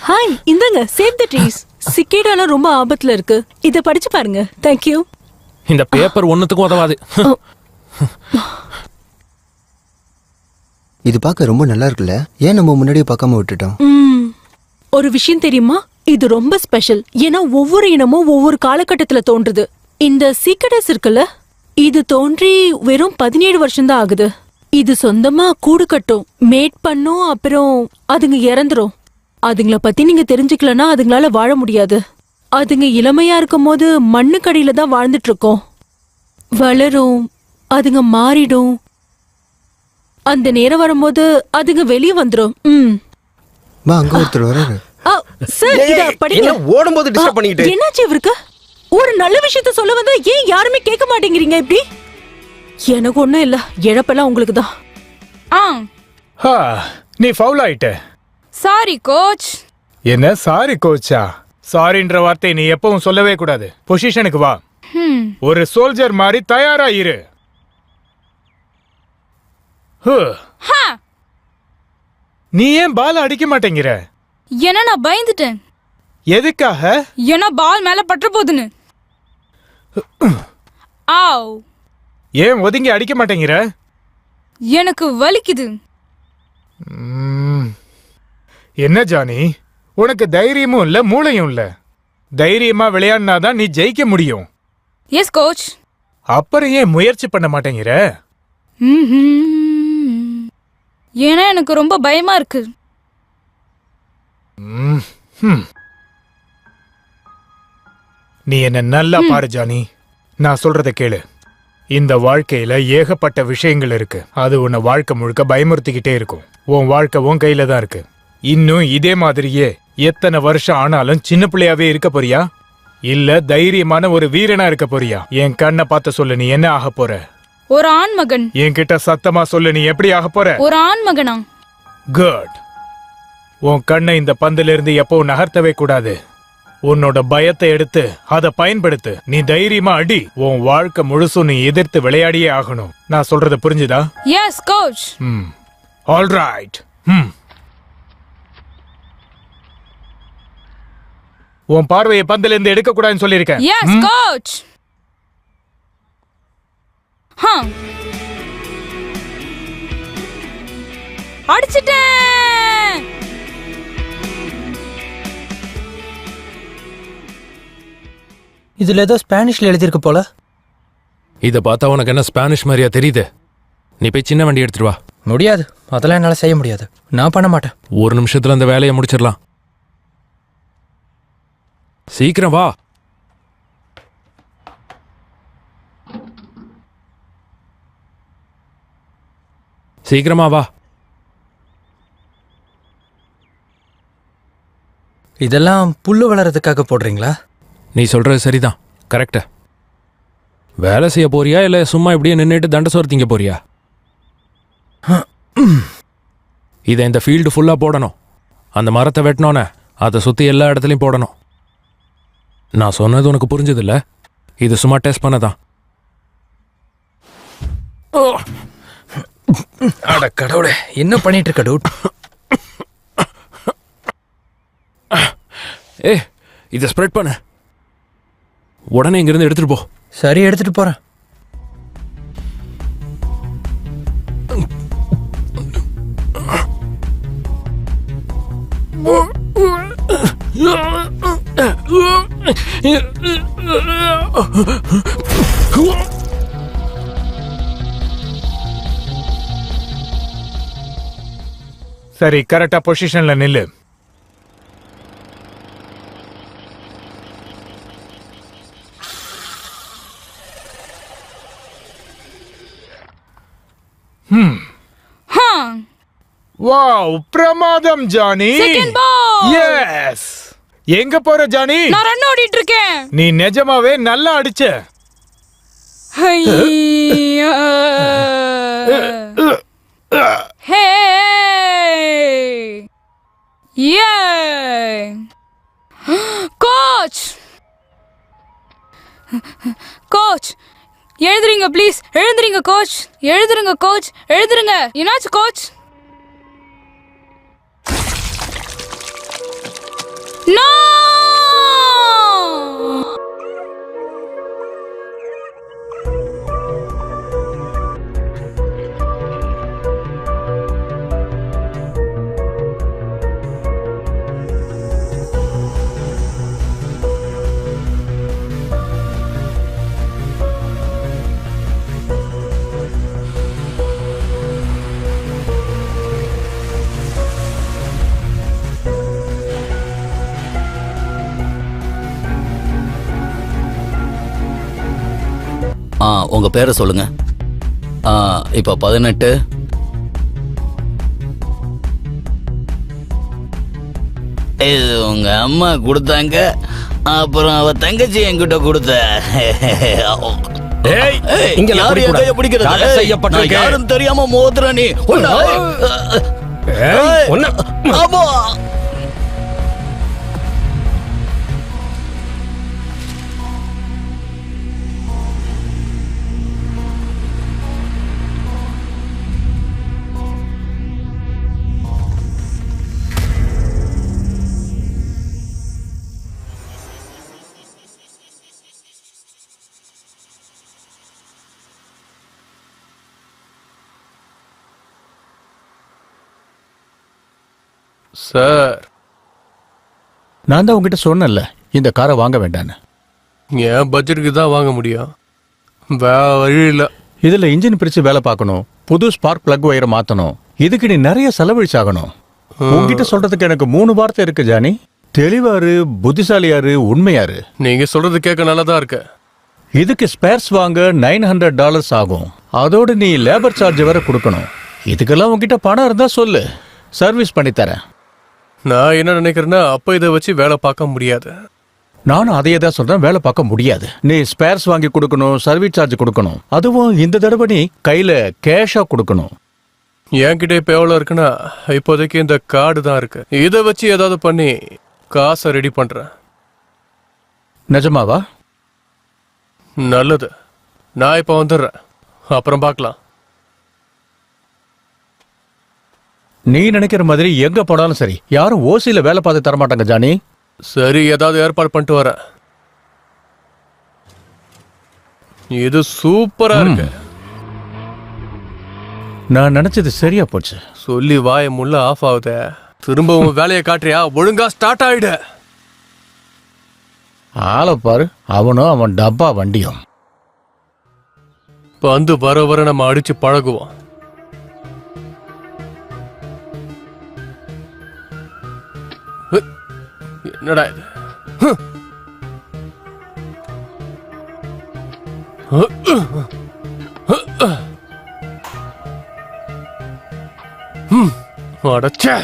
Hi, இந்தாங்க save தி trees. சிக்கேடாலாம் ரொம்ப ஆபத்துல இருக்கு. இத படிச்சு பாருங்க. Thank you. இந்த பேப்பர் ஒண்ணுத்துக்கும் உதவாது. இது பார்க்க ரொம்ப நல்லா இருக்குல்ல? ஏன் நம்ம முன்னாடியே பார்க்காம விட்டுட்டோம்? ஒரு விஷயம் தெரியுமா? இது ரொம்ப ஸ்பெஷல். ஏன்னா ஒவ்வொரு இனமும் ஒவ்வொரு காலகட்டத்துல தோன்றுது. இந்த சீக்கடஸ் இருக்குல்ல, இது தோன்றி வெறும் 17 வருஷம் தான் ஆகுது. இது சொந்தமா கூடு கட்டும், மேட் பண்ணும், அப்புறம் அதுங்க இறந்துரும். அதுங்கள பத்தி நீங்க தெரிஞ்சுக்கலன்னா அதுங்களால வாழ முடியாது. அதுங்க இளமையா இருக்கும் போது மண்ணுக்கடியில தான் வாழ்ந்துட்டு இருக்கோம். வளரும், அதுங்க மாறிடும். அந்த நேரம் வரும்போது அதுங்க வெளியே வந்துரும். அங்க ஒருத்தர் வராரு. சார், இத படிங்க. ஓடும்போது டிஸ்டர்ப் பண்ணிக்கிட்டு. என்னாச்சு இவருக்கு? ஒரு நல்ல விஷயத்த சொல்ல வந்தா ஏன் யாருமே கேட்க மாட்டேங்கிறீங்க இப்படி? எனக்கு ஒண்ணும் இல்ல, இழப்பெல்லாம் உங்களுக்கு தான். நீ ஃபவுல் ஆயிட்ட. Sorry coach. என்ன சாரி கோச்சா? சாரின்ற வார்த்தை நீ எப்பவும் சொல்லவே கூடாது. பொசிஷனுக்கு வா. ஒரு சோல்ஜர் மாதிரி தயாரா இரு. நீ ஏன் பால் அடிக்க மாட்டேங்கிற? ஏன்னா நான் பயந்துட்டேன். எதுக்காக? ஏன்னா பால் மேல பற்ற போதுன்னு. ஆவ். ஏன் ஒதுங்கி அடிக்க மாட்டேங்கிற? எனக்கு வலிக்குது. என்ன ஜானி, உனக்கு தைரியமும் இல்ல மூளையும் இல்ல. தைரியமா விளையாடினாதான் நீ ஜெயிக்க முடியும். Yes coach. அப்புறம் ஏன் முயற்சி பண்ண மாட்டேங்கிற? ஏன்னா எனக்கு ரொம்ப பயமா இருக்கு. நீ என்ன நல்லா பாரு ஜானி, நான் சொல்றத கேளு. இந்த வாழ்க்கையில ஏகப்பட்ட விஷயங்கள் இருக்கு. அது உன்னை வாழ்க்கை முழுக்க பயமுறுத்திக்கிட்டே இருக்கும். உன் வாழ்க்கை உன் கையில தான் இருக்கு. இன்னும் இதே மாதிரியே எத்தனை வருஷம் ஆனாலும் சின்ன பிள்ளையாவே இருக்க போறியா, இல்ல தைரியமான ஒரு வீரனா இருக்க போறியா? என் கண்ணை பார்த்து சொல்லு, நீ என்ன ஆக போற? ஒரு ஆண்மகன். என்கிட்ட சத்தமா சொல்லு, நீ எப்படி ஆக போற? ஒரு ஆண்மகனா? குட். உன் கண்ணை இந்த பந்துல இருந்து எப்பவும் நகர்த்தவே கூடாது. உன்னோட பயத்தை எடுத்து அதை பயன்படுத்து. நீ தைரியமா அடி. உன் வாழ்க்கை முழுசும் நீ எதிர்த்து விளையாடியே ஆகணும். நான் சொல்றது புரிஞ்சுதா? Yes coach. All right. உன் பார்வையை பந்துல இருந்து எடுக்க கூடாதுன்னு சொல்லியிருக்கேன். Yes coach. அடிச்சிட்டேன். இதுல ஏதோ ஸ்பானிஷ்ல எழுதிருக்கு போல. இத பார்த்தா உனக்கு என்ன ஸ்பானிஷ் மாதிரியா தெரியுது? நீ போய் சின்ன வண்டி எடுத்துட்டு வா. முடியாது, அதெல்லாம் என்னால செய்ய முடியாது. நான் பண்ண மாட்டேன். ஒரு நிமிஷத்துல அந்த வேலையை முடிச்சிடலாம். சீக்கிரம் வா. சீக்கிரமா வா. இதெல்லாம் புல்லு வளர்றதுக்காக போடுறீங்களா? நீ சொல்றது சரிதான், கரெக்டா. வேலை செய்ய போறியா இல்ல சும்மா இப்படியே நின்றுட்டு தண்டை சோறு திங்க போறியா? இதை இந்த ஃபீல்டு ஃபுல்லா போடணும். அந்த மரத்தை வெட்டினோன்னே அதை சுத்தி எல்லா இடத்துலையும் போடணும். நான் சொன்னது உனக்கு புரிஞ்சது இல்ல? இது சும்மா டெஸ்ட் பண்ணதான். அட கடவுளே, என்ன பண்ணிட்டு இருக்க டூட்? இதை ஸ்ப்ரெட் பண்ண. உடனே இங்கிருந்து எடுத்துட்டு போ. சரி, எடுத்துட்டு போறேன். சரி, கரெக்டா பொசிஷன்ல நில்லு. வாவ், பிரமாதம் ஜானி. Second ball. எஸ். எங்க போற ஜானி? நான் ரன் ஓடிட்டு இருக்கேன். நீ நிஜமாவே நல்லா அடிச்ச. ஹே யே கோச். கோச் எழுதுறீங்க ப்ளீஸ். எழுதுறீங்க கோச். எழுதுறீங்க கோச். எழுதுறீங்க. என்னாச்சு கோச்? நோ! உங்க பேரை சொல்லுங்க. இப்போ 18. இது உங்க அம்மா கொடுத்தாங்க, அப்புறம் அவ தங்கச்சி என்கிட்ட கொடுத்த. யாரு என் கையை பிடிக்கிறது? யாரும் தெரியாம மோதுற நீ. ஆமா. சார், நான் தான் உங்ககிட்ட சொன்னேன்ல இந்த காரை வாங்க வேண்டான்னு. என் பட்ஜெட்டுக்கு தான் வாங்க முடியும், வேற வழி இல்லை. இதுல இன்ஜின் பிரிச்சு வேலை பார்க்கணும், புது ஸ்பார்க் பிளக் ஒயரை மாத்தணும், இதுக்கு நீ நிறைய செலவழிச்சாகணும். உங்ககிட்ட சொல்றதுக்கு எனக்கு 3 வார்த்தை இருக்கு ஜானி. தெளிவாரு, புத்திசாலியாரு, உண்மையாரு. நீங்க சொல்றது கேட்க நல்லதா இருக்கு. இதுக்கு ஸ்பேர்ஸ் வாங்க $900 ஆகும். அதோட நீ லேபர் சார்ஜ் வேற கொடுக்கணும். இதுக்கெல்லாம் உங்ககிட்ட பணம் இருந்தா சொல்லு, சர்வீஸ் பண்ணி தரேன். நான் என்ன நினைக்கிறேன்னா, அப்ப இதை வச்சு வேலை பார்க்க முடியாது. நானும் அதையே தான் சொல்றேன், வேலை பார்க்க முடியாது. நீ ஸ்பேர்ஸ் வாங்கி கொடுக்கணும், சர்வீஸ் சார்ஜ் கொடுக்கணும். அதுவும் இந்த தடவை நீ கையில கேஷா கொடுக்கணும். என்கிட்ட இப்ப எவ்வளவு இருக்குன்னா, இப்போதைக்கு இந்த கார்டு தான் இருக்கு. இதை வச்சு ஏதாவது பண்ணி காசை ரெடி பண்றேன். நிஜமாவா? நல்லது, நான் இப்ப வந்துடுறேன், அப்புறம் பார்க்கலாம். நீ நினைக்கிற மாதிரி எங்க போனாலும் சரி, யாரும் ஓசியில வேலை பார்த்து தரமாட்டாங்க ஜானி. சரி, ஏதாவது ஏற்பாடு பண்ணிட்டு வரேன். இது சூப்பரா இருக்கு. நான் நினைச்சது சரியா போச்சு. சொல்லி வாய முள்ள ஆஃப் ஆகுத. திரும்பவும் வேலையை காட்டுறியா? ஒழுங்கா ஸ்டார்ட் ஆயிடு. ஆளை பாரு, அவனும் அவன் டப்பா வண்டியும். பந்து வர வர நம்ம அடிச்சு பழகுவோம். என்னடா இது? அடச்சே.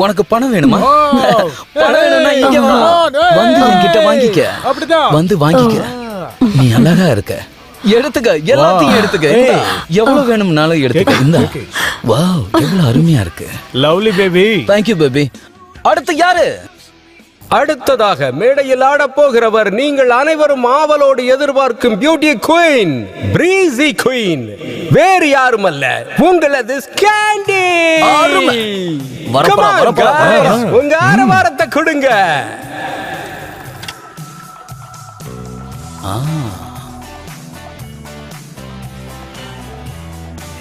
உனக்கு பணம் வேணுமா? பணம் வேணும்னா இங்க வா. வந்து என்கிட்ட வாங்கிக்க. வந்து வாங்கிக்க. நீ அழகா இருக்க. எடுத்துக்க, எல்லாத்தையும் எடுத்துக்க. எவ்வளவு வேணும்னாலும் எடுத்துக்க. இந்த வாவ், எவ்வளவு அருமையா இருக்கு. Lovely baby. Thank you baby. அடுத்து யாரு? அடுத்ததாக மேடையில் ஆடப் போகிறவர் நீங்கள் அனைவரும் ஆவலோடு எதிர்பார்க்கும் பியூட்டி குயின், பிரீசி குயின். வேறு யாரும் அல்ல, உங்களது ஸ்கேண்டி. உங்க ஆரவாரத்தை கொடுங்க.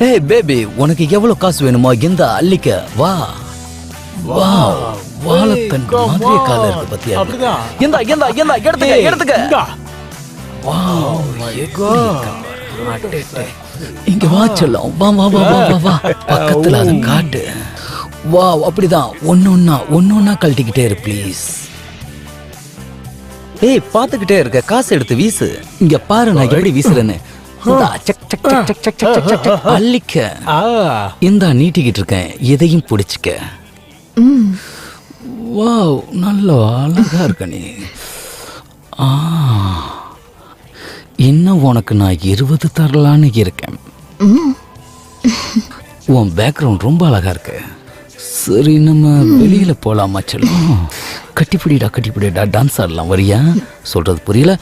ஹே பேபி, உனக்கு எவ்வளவு காசு வேணுமோ இந்த அள்ளிக்க. வா. வாவ், வாழைத்தன் மாதிரி கால இருக்கு பத்தியா? இந்தா இந்தா இந்தா, எடுத்துக்க எடுத்துக்க. இங்க வா செல்லம், வா வா வா வா வா. பக்கத்துல அதை காட்டு. வா, அப்படிதான். ஒன்னொன்னா கழட்டிக்கிட்டே இரு ப்ளீஸ். ஏய், பாத்துக்கிட்டே இருக்க, காசு எடுத்து வீசு. இங்க பாரு நான் எப்படி வீசுறேன்னு. அள்ளிக்க. இந்தா நீட்டிக்கிட்டு இருக்கேன், எதையும் பிடிச்சிக்க. வாவ், நல்ல அழகா இருக்க நீ. இன்னும் உனக்கு நான் 20 தரலான்னு இருக்கேன். உன் பேக்ரவுண்ட் ரொம்ப அழகா இருக்கு. சரி, நம்ம வெளியில போலாமா? செல்லும், கட்டிப்பிடிடா, டான்ஸ் ஆடலாம். வரியா? சொல்றது புரியல?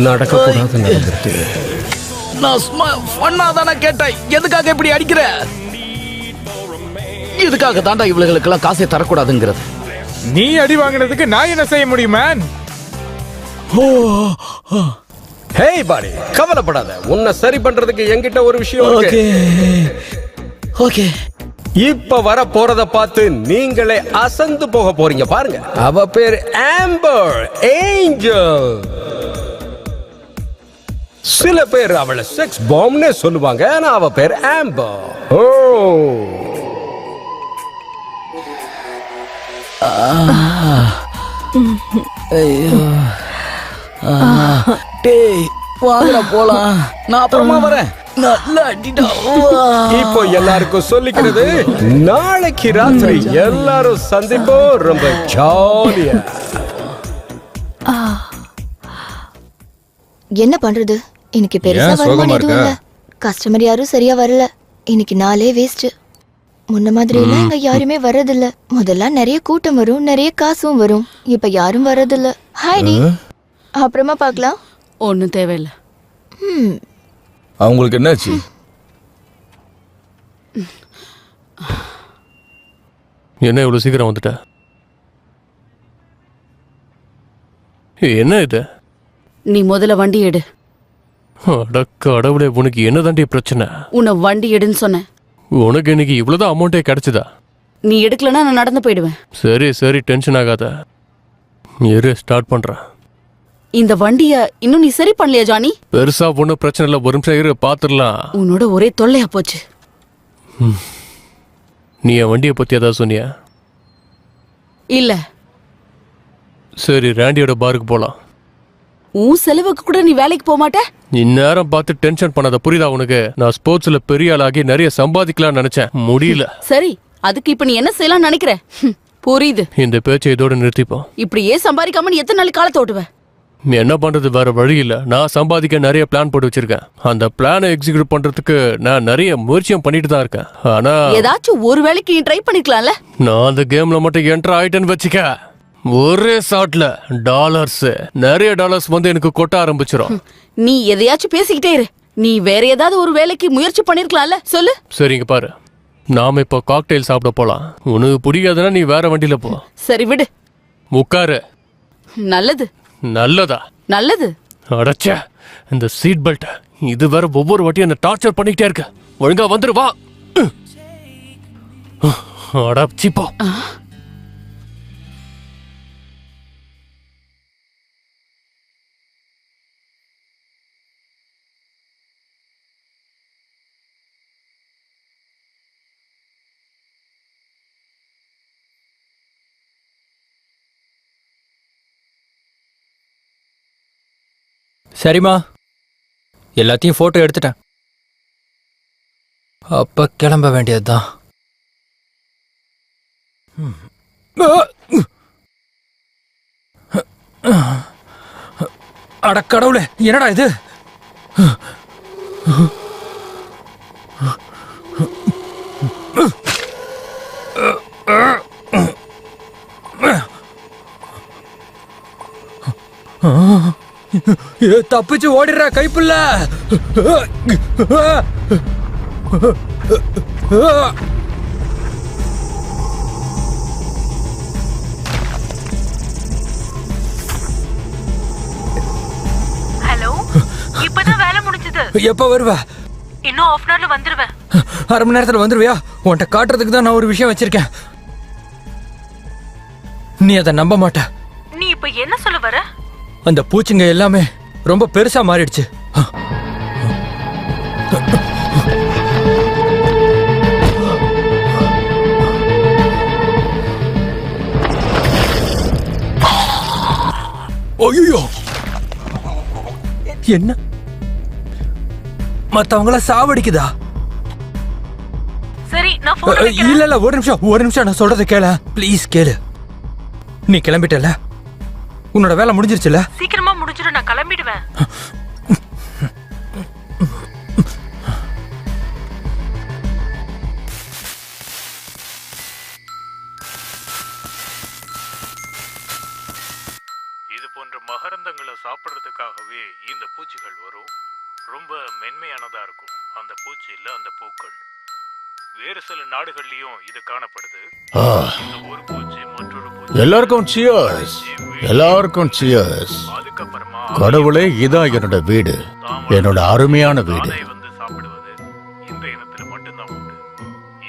நடக்கக்கூடாது நடந்துட்டு. நான் சும்மா ஃபன்னா தானே கேட்டேன். எதுக்காக இப்படி அடிக்கிற? இதுக்காக தாண்டா இவளுகளுக்கெல்லாம் காசை தரக்கூடாதுங்கிறது. நீ அடி வாங்கினதுக்கு நான் என்ன செய்ய முடியும் மேன்? ஹேய் பாடி, கவலைப்படாத. உன்னை சரி பண்றதுக்கு என்கிட்ட ஒரு விஷயம் இருக்கு. ஓகே. இப்ப வர போறத பார்த்து நீங்களே அசந்து போக போறீங்க. பாருங்க, அவ பேர் ஆம்பர் ஏஞ்சல். சில பேர் அவளை செக்ஸ் பாம்னே சொல்லுவாங்க. ஆனா அவ பேர் ஆம்பர். ஓ, ஐயோ, டேய் வாங்கடா போலாம். நான் அப்புறமா வரேன். நல்லா அடிடா. இப்போ எல்லாருக்கும் சொல்லிக்கிறது, நாளைக்கு ராத்திரி எல்லாரும் சந்திப்போம். ரொம்ப ஜாலியா. என்ன பண்றது? இன்னைக்கு பெருசா வருமானம் எதுவும் இல்ல. கஸ்டமர் யாரும் சரியா வரல. இன்னைக்கு நாளே வேஸ்ட். முன்ன மாதிரி எல்லாம் இங்க யாருமே வர்றதில்ல. முதல்ல நிறைய கூட்டம் வரும், நிறைய காசும் வரும். இப்ப யாரும் வர்றதில்ல. ஹாய் டி, அப்புறமா பார்க்கலாம். ஒன்றும் தேவையில்ல. அவங்களுக்கு என்னாச்சு? என்ன இவ்வளவு சீக்கிரம் வந்துட்ட? என்ன இது? நீ முதல்ல வண்டி எடு. அட கடவுளே, உனக்கு என்ன தாண்டி பிரச்சனை? உன்னை வண்டி எடுன்னு சொன்னேன். உனக்கு இன்னைக்கு இவ்வளவுதான் அமௌண்டே கிடைச்சதா? நீ எடுக்கலன்னா நான் நடந்து போயிடுவேன். சரி சரி, டென்ஷன் ஆகாத. இரு, ஸ்டார்ட் பண்றேன். இந்த வண்டிய இன்னும் நீ சரி பண்ணலையா ஜானி? பெருசா ஒன்றும் பிரச்சனை இல்லை, ஒரு நிமிஷம் இரு, பாத்துடலாம். உன்னோட ஒரே தொல்லையா போச்சு. நீ என் வண்டியை பத்தி ஏதாவது சொன்னியா? இல்ல. சரி, ராண்டியோட பாருக்கு போலாம். உன் செலவுக்கு கூட நீ வேலைக்கு போக மாட்ட? இந்நேரம் பார்த்து டென்ஷன் பண்ணாத, புரியுதா உனக்கு? நான் ஸ்போர்ட்ஸ்ல பெரிய ஆளாகி நிறைய சம்பாதிக்கலாம் நினைச்சேன், முடியல. சரி, அதுக்கு இப்ப நீ என்ன செய்யலாம் நினைக்கிற? புரியுது. இந்த பேச்சை இதோட நிறுத்திப்போம். இப்படியே சம்பாதிக்காம நீ எத்தனை நாள் காலத்தை ஓட்டுவ? என்ன பண்றது, வேற வழி இல்ல. நான் சம்பாதிக்க நிறைய பிளான் போட்டு வச்சிருக்கேன். அந்த பிளானை எக்ஸிக்யூட் பண்றதுக்கு நான் நிறைய முயற்சியும் பண்ணிட்டு தான் இருக்கேன். ஆனா ஏதாச்சும் ஒரு வேலைக்கு நீ ட்ரை பண்ணிக்கலாம்ல. நான் அந்த கேம்ல மட்டும் என்டர் ஆயிட்டேன்னு வச்சுக்க, ஒரே ஷாட்ல நிறைய டாலர்ஸ் வந்து எனக்கு கொட்ட ஆரம்பிச்சிடும். நீ எதையாச்சும் பேசிக்கிட்டே இரு. நீ வேற ஏதாவது ஒரு வேலைக்கு முயற்சி பண்ணிருக்கலாம்ல, சொல்லு. சரிங்க பாரு, நாம இப்போ காக்டெயில் சாப்பிட போலாம். உனக்கு பிடிக்காதுன்னா நீ வேற வண்டியில போ. சரி விடு. உட்காரு. நல்லது. நல்லதா? நல்லது. அடச்ச, இந்த சீட் பெல்ட் இது வேற ஒவ்வொரு வாட்டியும் என்ன டார்ச்சர் பண்ணிக்கிட்டே இருக்க. ஒழுங்கா வந்துரு, வா. அடச்சிப்போ. சரிம்மா, எல்லாத்தையும் போட்டோ எடுத்துட்டேன். அப்ப கிளம்ப வேண்டியதுதான். அட கடவுளே, என்னடா இது? தப்பிச்சு ஓடிடுற கைப்புள்ள. ஹலோ, இப்பதான் வேலை முடிஞ்சது. எப்ப வருவ? இன்னும் half an hourல வந்துருவேன். அரை மணி நேரத்துல வந்துருவியா? உன்கிட்ட காட்டுறதுக்கு தான் நான் ஒரு விஷயம் வச்சிருக்கேன். நீ அதை நம்ப மாட்ட. நீ இப்ப என்ன சொல்ல வர? அந்த பூச்சிங்க எல்லாமே ரொம்ப பெருசா மாறிடுச்சு. ஐயோ, என்ன மத்தவங்கள சாவடிக்குதா? சரி, நான் போன் வைக்கிறேன். இல்ல இல்ல, ஒரு நிமிஷம் நான் சொல்றத கேள ப்ளீஸ். கேளு. நீ கிளம்பிட்டல, உன்னோட வேலை முடிஞ்சிருச்சுல? சீக்கிரமா முடிஞ்சிடும், நான் கிளம்பிடுவேன். இது போன்ற மகரந்தங்களை சாப்பிடுறதுக்காகவே இந்த பூச்சிகள் வரும். ரொம்ப மென்மையானதா இருக்கும் அந்த பூச்சி இல்ல அந்த பூக்கள். வேறு சில நாடுகள்லயும் இது காணப்படுது. இந்த ஒரு பூச்சி மற்றொரு பூச்சி. எல்லாருக்கும் சியர்ஸ், எல்லாருக்கும் சியர்ஸ். அதுக்கப்புறமா கடவுளே, இதான் என்னோட வீடு, என்னோட அருமையான வீடு. தானை வந்து சாப்பிடுவது இந்த இனத்துல மட்டும்தான் உண்டு.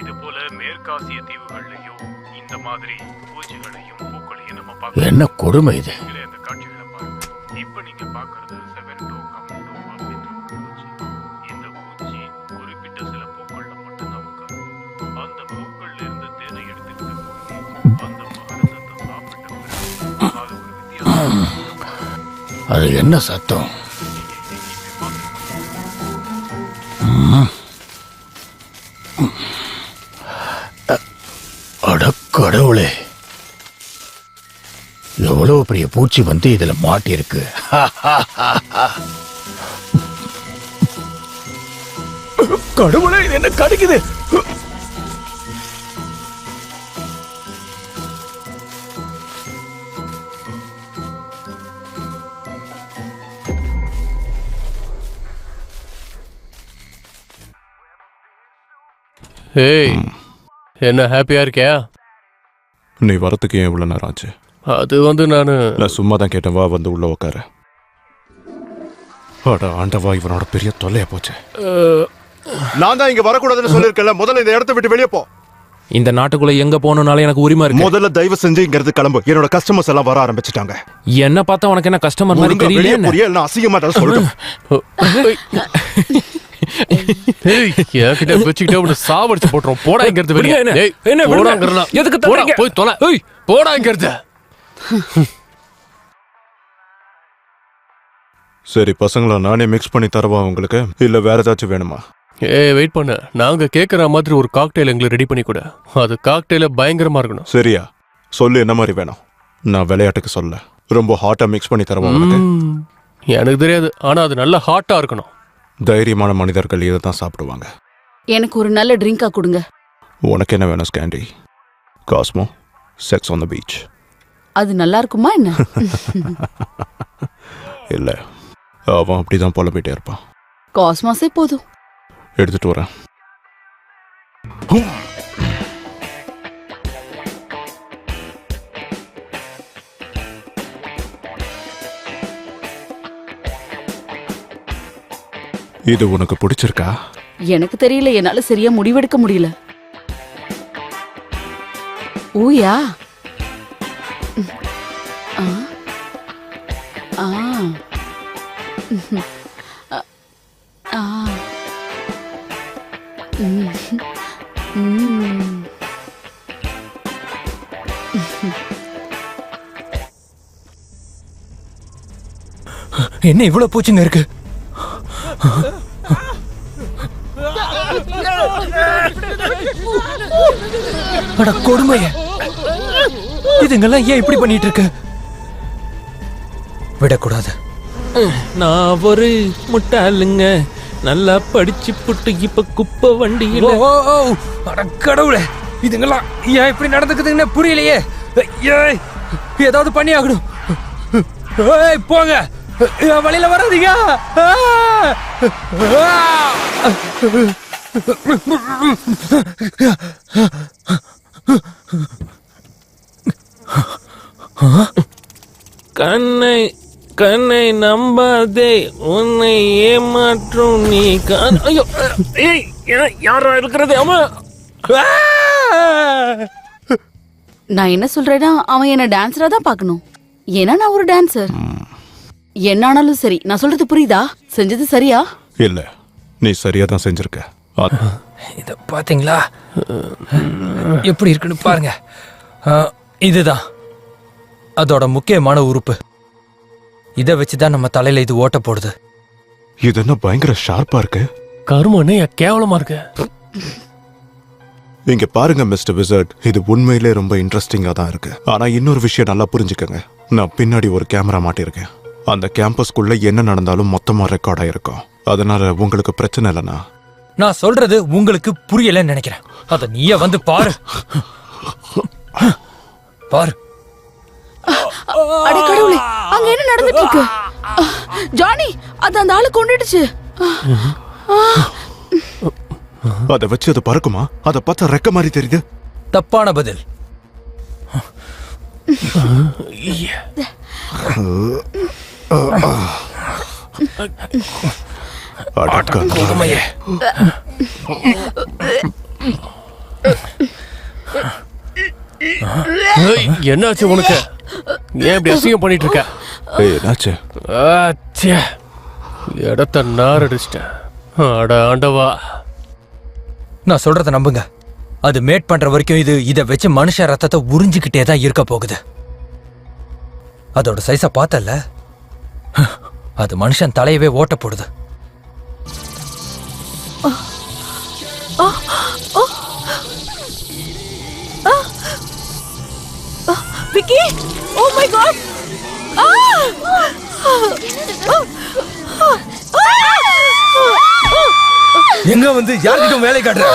இது போல மேற்காசிய தீவுகள்லயும் இந்த மாதிரி பூச்சிகளையும் பூக்களையும் நம்ம பார்க்கலாம். என்ன கொடுமை இது! இந்த காட்சிகளை பாருங்க. இப்ப நீங்க பாக்குறது செவென்டோ கமெண்டோ அப்படின்ற ஒரு பூச்சி. இந்த பூச்சி குறிப்பிட்ட சில பூக்கள்ல மட்டும்தான் உட்காரும். அந்த பூக்கள்ல இருந்து தேனை எடுத்துக்கிட்டு போய் அந்த மகரந்தத்தை சாப்பிட்ட பிறகு அது ஒரு வித்தியாசம். அது என்ன சத்தம்? அட கடவுளே, எவ்வளவு பெரிய பூச்சி வந்து இதுல மாட்டிருக்கு. கடவுளே, இது என்ன கடிக்குது? ஏய், என்ன ஹாப்பியா இருக்கியா? நீ வரத்துக்கு ஏன் இவ்வளோ நேரம் ஆச்சு? அது வந்து நான் சும்மா தான் கேட்டேன், வா வந்து உள்ள உட்காரு. அட ஆண்டவா, இவனோட பெரிய தொல்லையா போச்சு. நான் தான் இங்க வரக்கூடாதுன்னு சொல்லிருக்கேன்ல. முதல்ல இந்த இடத்தை விட்டு வெளியே போ. இந்த நாட்டுக்குள்ள எங்க போகணும்னாலும் எனக்கு உரிமை இருக்கு. முதல்ல தயவு செஞ்சு இங்க இருந்து கிளம்பு. என்னோட கஸ்டமர்ஸ் எல்லாம் வர ஆரம்பிச்சிட்டாங்க. என்ன பார்த்தா உனக்கு என்ன கஸ்டமர் மாதிரி ஒழுங்கா வெளியே போறியா இல்ல அசிங்கமா தான் சொல்லட்டும். என்கிட்ட வச்சுக்கிட்டே உன்னை சாவடிச்சு போட்டுரும். போடா இங்க இருந்து வெளியே. ஏய், என்ன போடாங்கறனா? எதுக்கு போடா, தரீங்க? போய் தொலை. ஏய், போடா இங்க இருந்து. சரி பசங்களா, நானே மிக்ஸ் பண்ணி தரவா உங்களுக்கு, இல்ல வேற ஏதாச்சும் வேணுமா? ஏய், வெயிட் பண்ணு. நாங்க கேக்குற மாதிரி ஒரு காக்டெயில் எங்களுக்கு ரெடி பண்ணி கொடு. அது காக்டெயில பயங்கரமா இருக்கணும். சரியா, சொல்லு என்ன மாதிரி வேணும். நான் விளையாட்டுக்கு சொல்ல, ரொம்ப ஹாட்டா மிக்ஸ் பண்ணி தரவா உங்களுக்கு? எனக்கு தெரியாது, ஆனா அது நல்ல ஹாட்டா இருக்கணும். தைரியமான மனிதர்கள் இதை தான் சாப்பிடுவாங்க. எனக்கு ஒரு நல்ல ட்ரிங்கா கொடுங்க. உனக்கு என்ன வேணும் ஸ்கேண்டி? Cosmo, sex on the beach. அது நல்லா இருக்குமா என்ன? இல்ல, அவன் அப்படிதான் புலம்பிட்டே இருப்பான். காஸ்மாஸே போதும். எடுத்துட்டு வரேன். இது உனக்கு பிடிச்சிருக்கா? எனக்கு தெரியல, என்னால சரியா முடிவெடுக்க முடியல. ஊயா. ஆ. ஆ. ஆ. என்ன இவ்வளவு பூச்சிங்க இருக்கு? அட கொடுமையே, இதுங்கெல்லாம் ஏன் இப்படி பண்ணிட்டு இருக்கு? விடக்கூடாது. நான் ஒரு முட்டாளுங்க, நல்லா படிச்சு புட்டு இப்ப குப்பை வண்டியில. அட கடவுளே, இதுங்கெல்லாம் ஏன் இப்படி நடந்துக்குதுன்னு புரியலையே. ஏய், ஏதாவது பண்ணி ஆகணும். ஏய், போங்க, வழியில வராதீங்க. கண்ணை கண்ணை நம்பாதே, உன்னை ஏமாற்றும் நீ கண். ஐயோ, ஏய், யாரா இருக்கிறது? அம்மா, நான் என்ன சொல்றேன்னா, அவன் என்ன டான்ஸரா தான் பார்க்கணும். ஏன்னா நான் ஒரு டான்சர். என்ன ஆனாலும் சரி, நான் சொல்றது புரியுதா? செஞ்சது சரியா? இல்ல, நீ சரியா தான் செஞ்சிருக்க. இத பாத்தீங்களா எப்படி இருக்குன்னு பாருங்க. இதுதான் அதோட முக்கியமான உறுப்பு. இதை வச்சுதான் நம்ம தலையில இது ஓட்ட போடுது. இது என்ன பயங்கர ஷார்ப்பா இருக்கு. கருமனே கேவலமா இருக்கு. இங்க பாருங்க மிஸ்டர் விசர்ட், இது உண்மையிலே ரொம்ப இன்ட்ரெஸ்டிங்கா தான் இருக்கு. ஆனா இன்னொரு விஷயம் நல்லா புரிஞ்சுக்கங்க, நான் பின்னாடி ஒரு கேமரா மாட்டியிருக்கேன். அந்த கேம்பஸ்குள்ள என்ன நடந்தாலும் மொத்தமா ரெக்கார்ட் ஆயிருக்கும். அதனால உங்களுக்கு பிரச்சனை இல்லைண்ணா. நான் சொல்றது உங்களுக்கு புரியலன்னு நினைக்கிறேன். அத நீயே வந்து பாரு. பாரு. அட கடவுளே, அங்க என்ன நடந்துட்டு இருக்கு? ஜானி, அது அந்த ஆளு கொண்டுடுச்சு. அதை வச்சு அது பறக்குமா? அதை பார்த்தா ரெக்க மாதிரி தெரியுது. தப்பான பதில். கொடுமையே. என்னாச்சு உனக்கு? ஏன் இப்படி அசிங்கம் பண்ணிட்டு இருக்க? என்னாச்சு? இடத்த நாரடிச்சிட்டேன். அட ஆண்டவா. நான் சொல்றத நம்புங்க. அது மேட் பண்ற வரைக்கும் இதை வச்சு மனுஷ ரத்தத்தை உறிஞ்சிக்கிட்டே தான் இருக்க போகுது. அதோட சைஸ பார்த்தல, அது மனுஷன் தலையவே ஓட்ட போடுது. Vicky, oh my god. எங்க வந்து யார்கிட்ட வேலை காட்டுற?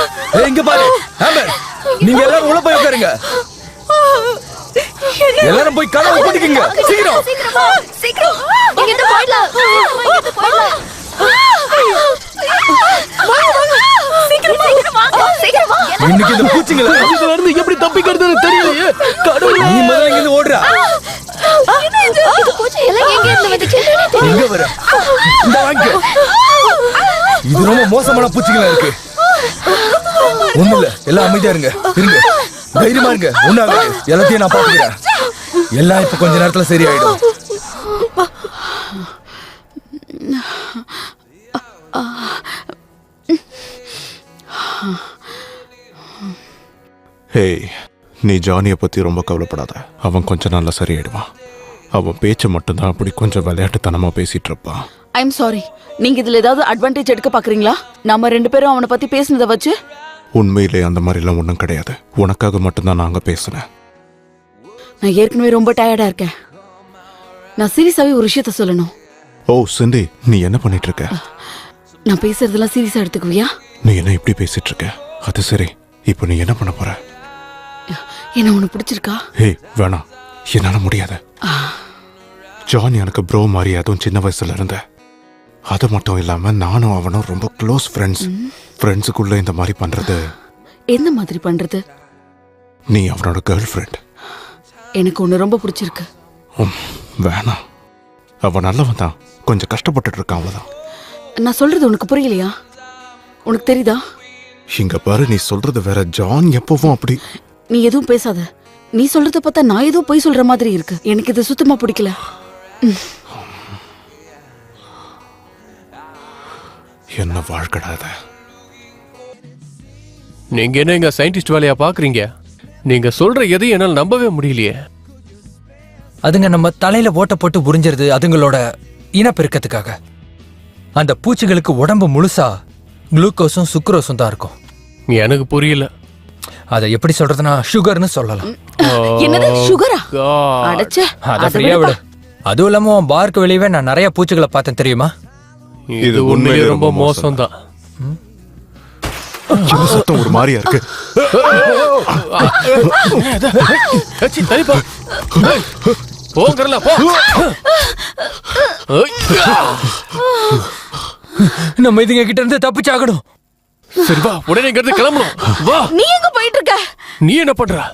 எங்க பாரு ஆம்பர், நீங்க எல்லாரும் உள்ள போய் உட்காருங்க. எல்லாரும் போய் கதவை பூட்டிக்கங்க. சீக்கிரம் சீக்கிரம் இங்க இருந்து போயிடலாம். இன்னைக்கு இந்த பூச்சிங்கள இதுல இருந்து எப்படி தப்பிக்கிறதுன்னு தெரியலையே. கடவுளே, நீ முதல்ல இங்க இருந்து ஓடுறா. இது பூச்சி எல்லாம் எங்க இருந்து வந்துச்சு? எங்க வர? இந்த வாங்க. இது ரொம்ப மோசமான பூச்சிங்களா இருக்கு. ஒண்ணு இல்ல, எல்லாம் அமைதியா இருங்க. இருங்க, தைரியமா இருங்க. ஒண்ணாகாது, எல்லாத்தையும் நான் பாத்துக்கிறேன். எல்லாம் இப்ப கொஞ்ச நேரத்துல சரியாயிடும். ஹேய், நீ ஜானியை பத்தி ரொம்ப கவலைப்படாத. அவன் கொஞ்ச நாள்ல சரியாயிடுவான். அவன் பேச்சு மட்டும்தான் அப்படி கொஞ்சம் விளையாட்டுத்தனமா பேசிட்டு இருப்பான். I am sorry. நீங்க இதுல ஏதாவது அட்வான்டேஜ் எடுக்க பாக்குறீங்களா? நம்ம ரெண்டு பேரும் அவனை பத்தி பேசினதை வச்சு. உண்மையிலே அந்த மாதிரிலாம் ஒன்றும் கிடையாது. உனக்காக மட்டும்தான் நாங்க பேசுனேன். நான் ஏற்கனவே ரொம்ப டயர்டா இருக்கேன். நான் சீரியஸாவே ஒரு விஷயத்த சொல்லணும். ஓ சிந்தி, நீ என்ன பண்ணிட்டு இருக்க? நான் பேசுறதெல்லாம் சீரியஸா எடுத்துக்குவியா? நீ என்ன இப்படி பேசிட்டு இருக்க? அது சரி, இப்போ நீ என்ன பண்ண போற? என்ன உனக்கு பிடிச்சிருக்கா? ஹே வேணாம், என்னால முடியாது. ஜான் எனக்கு ப்ரோ மாதிரி, அதுவும் சின்ன வயசுல இருந்த. அது மட்டும் இல்லாம நானும் அவனும் ரொம்ப க்ளோஸ் ஃப்ரெண்ட்ஸ். ஃப்ரெண்ட்ஸுக்குள்ள இந்த மாதிரி பண்றது. எந்த மாதிரி பண்றது? நீ அவனோட கேர்ள் ஃப்ரெண்ட். எனக்கு ஒண்ணு ரொம்ப பிடிச்சிருக்கு. வேணாம், அவன் நல்லவன் தான், கொஞ்சம் கஷ்டப்பட்டுட்டு இருக்கான், அவ்வளவுதான். நான் சொல்றது உனக்கு புரியலையா? உனக்கு தெரியுதா? இங்க பாரு, நீ சொல்றது வேற. ஜான் எப்பவும் அப்படி. நீ எதுவும் பேசாத. நீ சொல்றத பார்த்தா நான் ஏதோ போய் சொல்ற மாதிரி இருக்கு. எனக்கு இது சுத்தமா பிடிக்கல. என்ன வாழ்க்கடாத. நீங்க என்ன எங்க சயின்டிஸ்ட் வேலையா பாக்குறீங்க? நீங்க சொல்ற எதையும் என்னால் நம்பவே முடியலையே. அதுங்க நம்ம தலையில ஓட்ட போட்டு உறிஞ்சிருது அதுங்களோட இனப்பெருக்கத்துக்காக. அந்த பூச்சிகளுக்கு உடம்பு முழுசா குளுக்கோஸும் சுக்ரோஸும் தான் இருக்கும். எனக்கு புரியல. அதை எப்படி சொல்றதுன்னா சுகர்னு சொல்லலாம். என்னது சுகரா? அடச்சே, அத ஃப்ரீயா விடு. அதுவும் இல்லாம பார்க்கு வெளியவே நான் நிறைய பூச்சிகளை பார்த்தேன், தெரியுமா? இது உண்மையிலே ரொம்ப மோசம் தான். சத்தம் ஒரு மாதிரியா இருக்கு. போங்கறல போ. நம்ம இதுங்க கிட்ட இருந்து தப்பிச்சாகணும். சரி வா, உடனே இங்க இருந்து கிளம்பணும். வா. நீ எங்க போயிட்டு இருக்க? நீ என்ன பண்ற?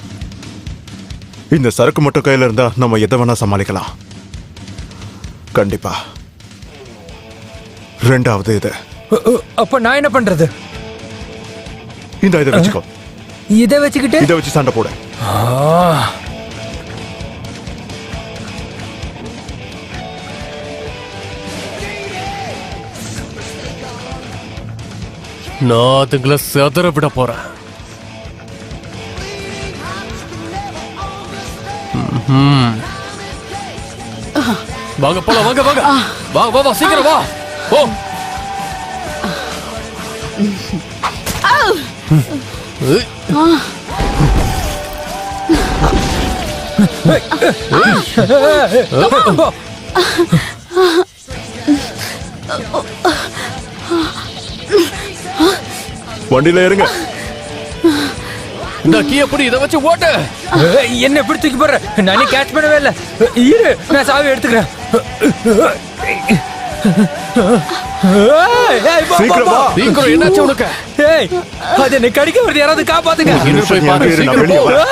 இந்த சரக்கு மட்டும் கையில இருந்தா நம்ம எதை வேணா சமாளிக்கலாம். கண்டிப்பா. ரெண்டாவது இது. அப்ப நான் என்ன பண்றது? இந்த இதை வச்சுக்கோ. இதை வச்சுக்கிட்டு இதை வச்சு சண்டை போட. நான் அதுங்களை செதற விட போறேன். வாங்க போலாம், வாங்க வாங்க வா வா வா, சீக்கிரம் வா. போ. வண்டியில இருங்க. இந்த கீ எப்படி இதை வச்சு ஓட்டு. என்ன எப்படி தூக்கி போடுற? நானே கேட்ச் பண்ணவே இல்லை. இரு, நான் சாவி எடுத்துக்கிறேன். சீக்கிரம் வா. சீக்கிரம், என்னாச்சு உனக்கு? ஏய், அது என்ன கடிக்க வருது, யாராவது காப்பாத்துங்க. இன்னும் போய் பாரு, இரு, நான் சீக்கிரம் வெளியே போ. வரேன்.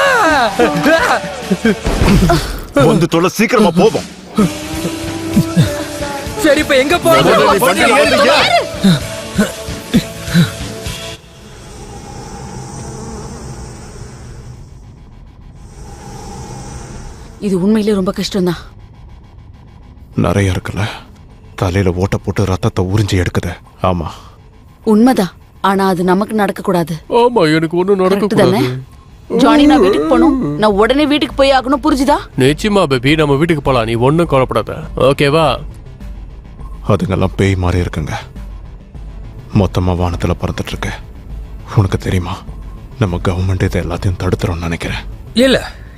வந்து தொலை, சீக்கிரமா போவோம். சரி, இப்ப எங்க போறோம்? வண்டியில ஏறுங்க. இது உண்மையிலே ரொம்ப கஷ்டம்தான். நிறைய இருக்குல்ல, தலையில ஓட்ட போட்டு ரத்தத்தை உறிஞ்சி எடுக்குது. ஆமா, உண்மைதான். ஆனா அது நமக்கு நடக்க கூடாது. ஆமா, எனக்கு ஒண்ணும் நடக்க Correct தானே? கூடாது. ஜானி, நான் வீட்டுக்கு போகணும். நான் உடனே வீட்டுக்கு போய் ஆகணும், புரிஞ்சுதா? நிச்சயமா பேபி, நம்ம வீட்டுக்கு போலாம். நீ ஒண்ணும் கவலைப்படாத, ஓகேவா? அதுங்கெல்லாம் பேய் மாதிரி இருக்குங்க. மொத்தமா வானத்துல பறந்துட்டு இருக்கு. உனக்கு தெரியுமா, நம்ம கவர்மெண்ட் இதை எல்லாத்தையும் தடுத்துறோம்னு நினைக்கிறேன். இல்ல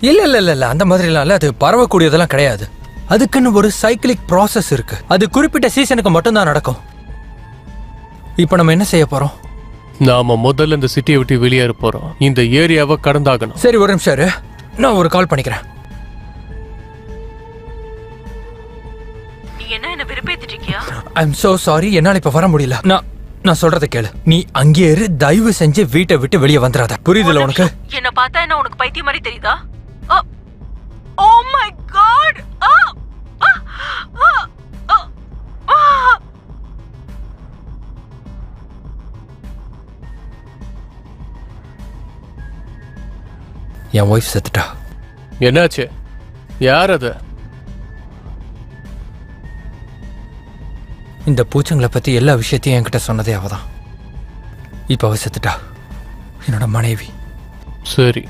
இல்ல இல்ல இல்ல இல்ல, அந்த மாதிரி எல்லாம் இல்ல. அது பரவக்கூடியதெல்லாம் கிடையாது. அதுக்குன்னு ஒரு சைக்கிளிக் ப்ராசஸ் இருக்கு. அது குறிப்பிட்ட சீசனுக்கு மட்டும்தான் நடக்கும். இப்போ நம்ம என்ன செய்ய போறோம்? நாம முதல்ல இந்த சிட்டியை விட்டு வெளியேற போறோம். இந்த ஏரியாவை கடந்தாகணும். சரி, ஒரு நிமிஷம் இரு. நான் ஒரு கால் பண்ணிக்கிறேன். நீ என்ன விருப்பேத்திட்டு இருக்கியா? ஐ எம் சோ சாரி, என்னால இப்ப வர முடியல. நான் சொல்றத கேளு. நீ அங்கே இரு, தயவு செஞ்சு வீட்டை விட்டு வெளியே வந்துடாத. புரியுதுல உனக்கு? என்ன பார்த்தா என்ன உனக்கு பைத்தியம் மாதிரி தெரியுதா? Oh my god! என் ஒய்ஃப் செத்துட்டா. என்னாச்சு? யார் அது? இந்த பூச்சங்களை பத்தி எல்லா விஷயத்தையும் என்கிட்ட சொன்னதே அவதான். இப்ப அவ செத்துட்டா, என்னோட மனைவி. சரி,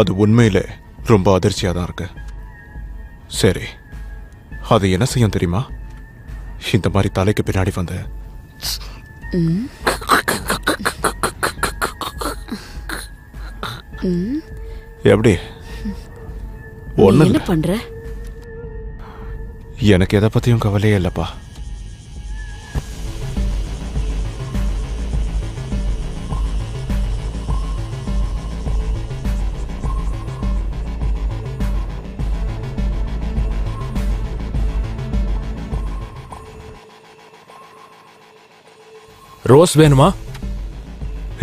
அது உண்மையிலே ரொம்ப அதிர்ச்சியா தான் இருக்கு. சரி, அது என்ன செய்யும் தெரியுமா? இந்த மாதிரி தலைக்கு பின்னாடி வந்து எப்படி ஒண்ணு என்ன பண்ற? எனக்கு எதை பத்தியும் கவலையே இல்லப்பா. ரோஸ் வேணுமா?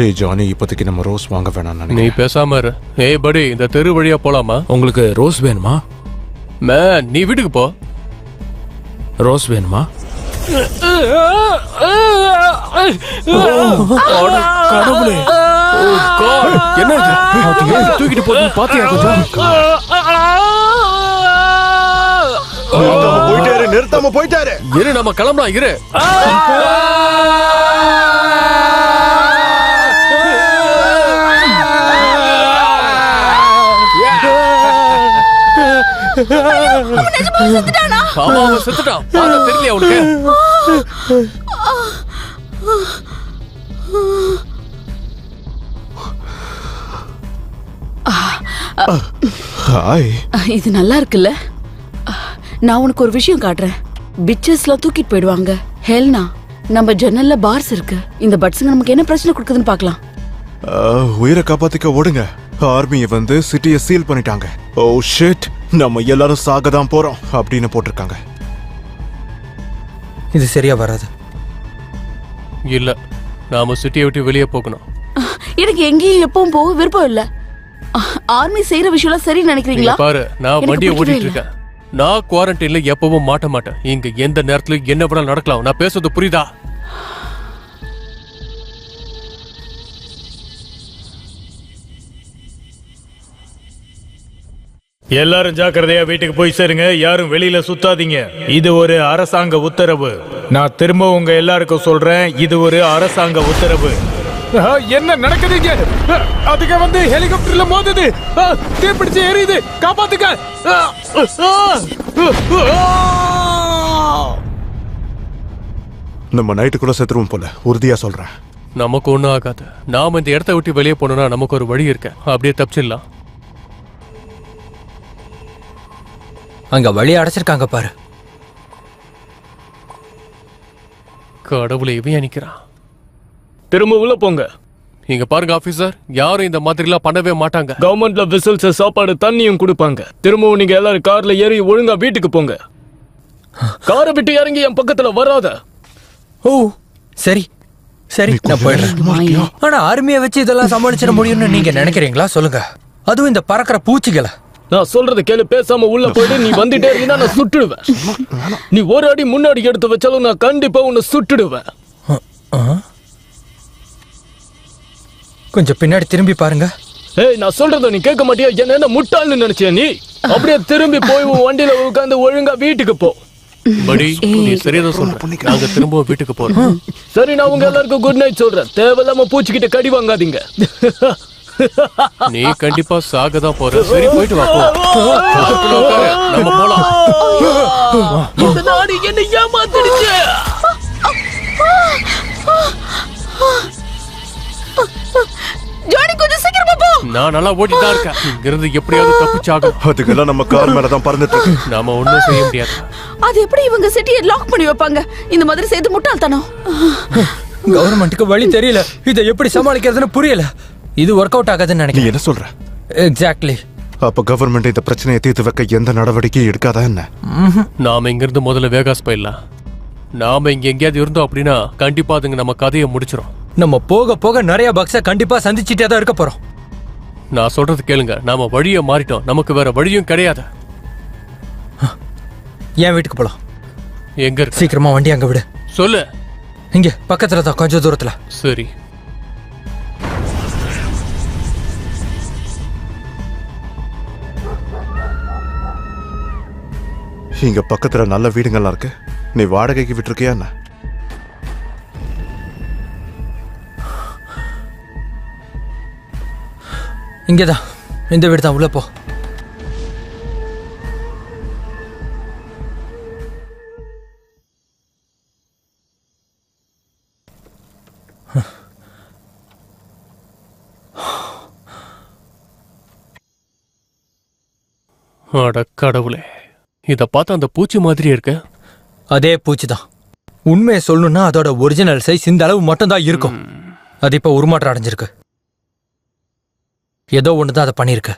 ஏய் ஜானி, இப்போதைக்கு நம்ம ரோஸ் வாங்க வேணாம் நீ நினைக்கிறேன். பேசாம இரு. ஏய் படி, இந்த தெரு வழியா போலாமா? உங்களுக்கு ரோஸ் வேணுமா? மேன், நீ வீட்டுக்கு போ. ரோஸ் வேணுமா? கடவுளே, என்ன இது? அது ஏன் தூக்கிட்டு போகுது பாத்தியா? கொஞ்சம் நிறுத்தாம போயிட்டாரு. இரு, நம்ம கிளம்பலாம். இரு. ஆமா, அவன் செத்துட்டான். பார்த்தா தெரியலையா உனக்கு? ஹாய். இது நல்லா இருக்குல்ல? நான் உனக்கு ஒரு விஷயம் காட்டுறேன். பிச்சர்ஸ்லாம் தூக்கிட்டு போயிடுவாங்க. ஹெல்னா, நம்ம ஜன்னல்ல பார்ஸ் இருக்கு. இந்த பட்ஸுங்க நமக்கு என்ன பிரச்சனை கொடுக்குதுன்னு பார்க்கலாம். உயிரை காப்பாத்திக்க ஓடுங்க. ஆர்மியை வந்து சிட்டியை சீல் பண்ணிட்டாங்க. ஓ ஷிட், நம்ம எல்லாரும் சாக தான் போறோம் அப்படின்னு போட்டிருக்காங்க. இது சரியா வராது. இல்ல, நாம சிட்டியை விட்டு வெளியே போகணும். எனக்கு எங்கேயும் எப்பவும் போக விருப்பம் இல்ல. ஆர்மி செய்யற விஷயம் சரி நினைக்கிறீங்களா? இங்க பாரு, நான் எனக்கு வண்டியை பிடிக்கவே ஓட்டிட்டு இருக்கேன். நான் குவாரண்டைன்ல எப்பவும் மாட்ட மாட்டேன். இங்க எந்த நேரத்துல என்ன வேணாலும் நடக்கலாம். நான் பேசுறது புரியுதா? எல்லாரும் ஜாக்கிரதையா வீட்டுக்கு போய் சேருங்க. யாரும் வெளியில சுத்தாதீங்க. இது ஒரு அரசாங்க உத்தரவு. நான் திரும்ப உங்க எல்லாருக்கும் சொல்றேன், இது ஒரு அரசாங்க உத்தரவு. என்ன நடக்குதுங்க? அதுக்கு வந்து ஹெலிகாப்டர்ல மோதுது. தீப்பிடிச்சு எரியுது. காப்பாத்துங்க. நம்ம நைட்டுக்குள்ள செத்துருவோம் போல, உறுதியா சொல்றேன். நமக்கு ஒண்ணும் ஆகாது. நாம இந்த இடத்த விட்டு வெளியே போனோம்னா நமக்கு ஒரு வழி இருக்கு. அப்படியே தப்பிச்சிடலாம். அங்க வழி அடைச்சிருக்காங்க பாரு. கடவுளை இவன் நிக்கிறான். திரும்ப உள்ள போங்க. இங்க பாருங்க ஆபீசர், யாரும் இந்த மாதிரிலாம் பண்ணவே மாட்டாங்க. கவர்மெண்ட்ல விசில்ஸ், சாப்பாடு, தண்ணியும் கொடுப்பாங்க. திரும்பவும் நீங்க எல்லாரும் கார்ல ஏறி ஒழுங்கா வீட்டுக்கு போங்க. காரை விட்டு இறங்கி என் பக்கத்துல வராத. ஓ சரி சரி, நான் போயிடுறேன். ஆனா ஆர்மியை வச்சு இதெல்லாம் சமாளிச்சிட முடியும்னு நீங்க நினைக்கிறீங்களா? சொல்லுங்க. அதுவும் இந்த பறக்கிற பூச்சிகளை. நான் சொல்றத கேளு, பேசாம உள்ள போயிட்டு நீ வந்துட்டே இருந்தா நான் சுட்டுடுவேன். நீ ஒரு அடி முன்னாடி எடுத்து வச்சாலும் நான் கண்டிப்பா உன்னை சுட்டுடுவேன். கொஞ்சம் பின்னாடி திரும்பி பாருங்க. ஏய், நான் சொல்றத நீ கேட்க மாட்டியா? என்ன முட்டாள்னு நினைச்சியா நீ? அப்படியே திரும்பி போய் உன் வண்டியில உட்காந்து ஒழுங்கா வீட்டுக்கு போ. படி, நீ சரியாதான் சொல்ற. நாங்க திரும்பவும் வீட்டுக்கு போறோம். சரி, நான் உங்க எல்லாருக்கும் குட் நைட் சொல்றேன். தேவையில்லாம பூச்சிக்கிட்ட கடி வாங்காதீங்க. நீ கண்டிப்பா சாக தான் போற. சரி, போயிட்டு வா. நம்ம போலாம். இந்த நாடு என்ன ஏமாத்திடுச்சு. ஜானி, கொஞ்சம் சீக்கிரமா போ. நான் நல்லா ஓட்டிட்டு தான் இருக்கேன். இங்கிருந்து எப்படியாவது தப்பிச்சாக. அதுக்கெல்லாம் நம்ம கார் மேலதான் பறந்துட்டு இருக்கு. நாம ஒண்ணும் செய்ய முடியாது. அது எப்படி இவங்க சிட்டியை லாக் பண்ணி வைப்பாங்க? இந்த மாதிரி செய்து முட்டாள்தனம். கவர்மெண்ட்டுக்கு வழி தெரியல. இதை எப்படி சமாளிக்கிறதுன்னு புரியல. இது ஒர்க் அவுட் ஆகாதுன்னு நீ நினைக்கிறேன். என்ன சொல்ற? எக்ஸாக்ட்லி. அப்ப கவர்மெண்ட் இந்த பிரச்சனையை தீர்த்து வைக்க எந்த நடவடிக்கையும் எடுக்காதா என்ன? நாம இங்கிருந்து முதல்ல வேகாஸ் போயிடலாம். நாம இங்க எங்கேயாவது இருந்தோம் அப்படின்னா கண்டிப்பா அதுங்க நம்ம கதையை முடிச்சிடும். நம்ம போக போக நிறைய பக்ஸ கண்டிப்பா சந்திச்சுட்டே தான் இருக்க போறோம். நான் சொல்றது கேளுங்க, நாம வழியை மாறிட்டோம். நமக்கு வேற வழியும் கிடையாது. என் வீட்டுக்கு போலாம். எங்க இருக்கு? சீக்கிரமா வண்டி அங்க விடு. சொல்லு. இங்க பக்கத்துல தான், கொஞ்சம் தூரத்துல. சரி. இங்க பக்கத்துல நல்ல வீடுங்கள்லாம் இருக்கு. நீ வாடகைக்கு விட்டுருக்கியா என்ன? இங்கதான், இந்த வீடு தான். உள்ள போ. அட கடவுளே, இத பார்த்தா அந்த பூச்சி மாதிரி இருக்க. அதே பூச்சி தான். உண்மையை சொல்லணும்னா அதோட ஒரிஜினல் சைஸ் இந்த அளவு மட்டும் தான் இருக்கும். அது இப்ப உருமாற்றம் அடைஞ்சிருக்கு. ஏதோ ஒண்ணுதான் அதை பண்ணிருக்கு.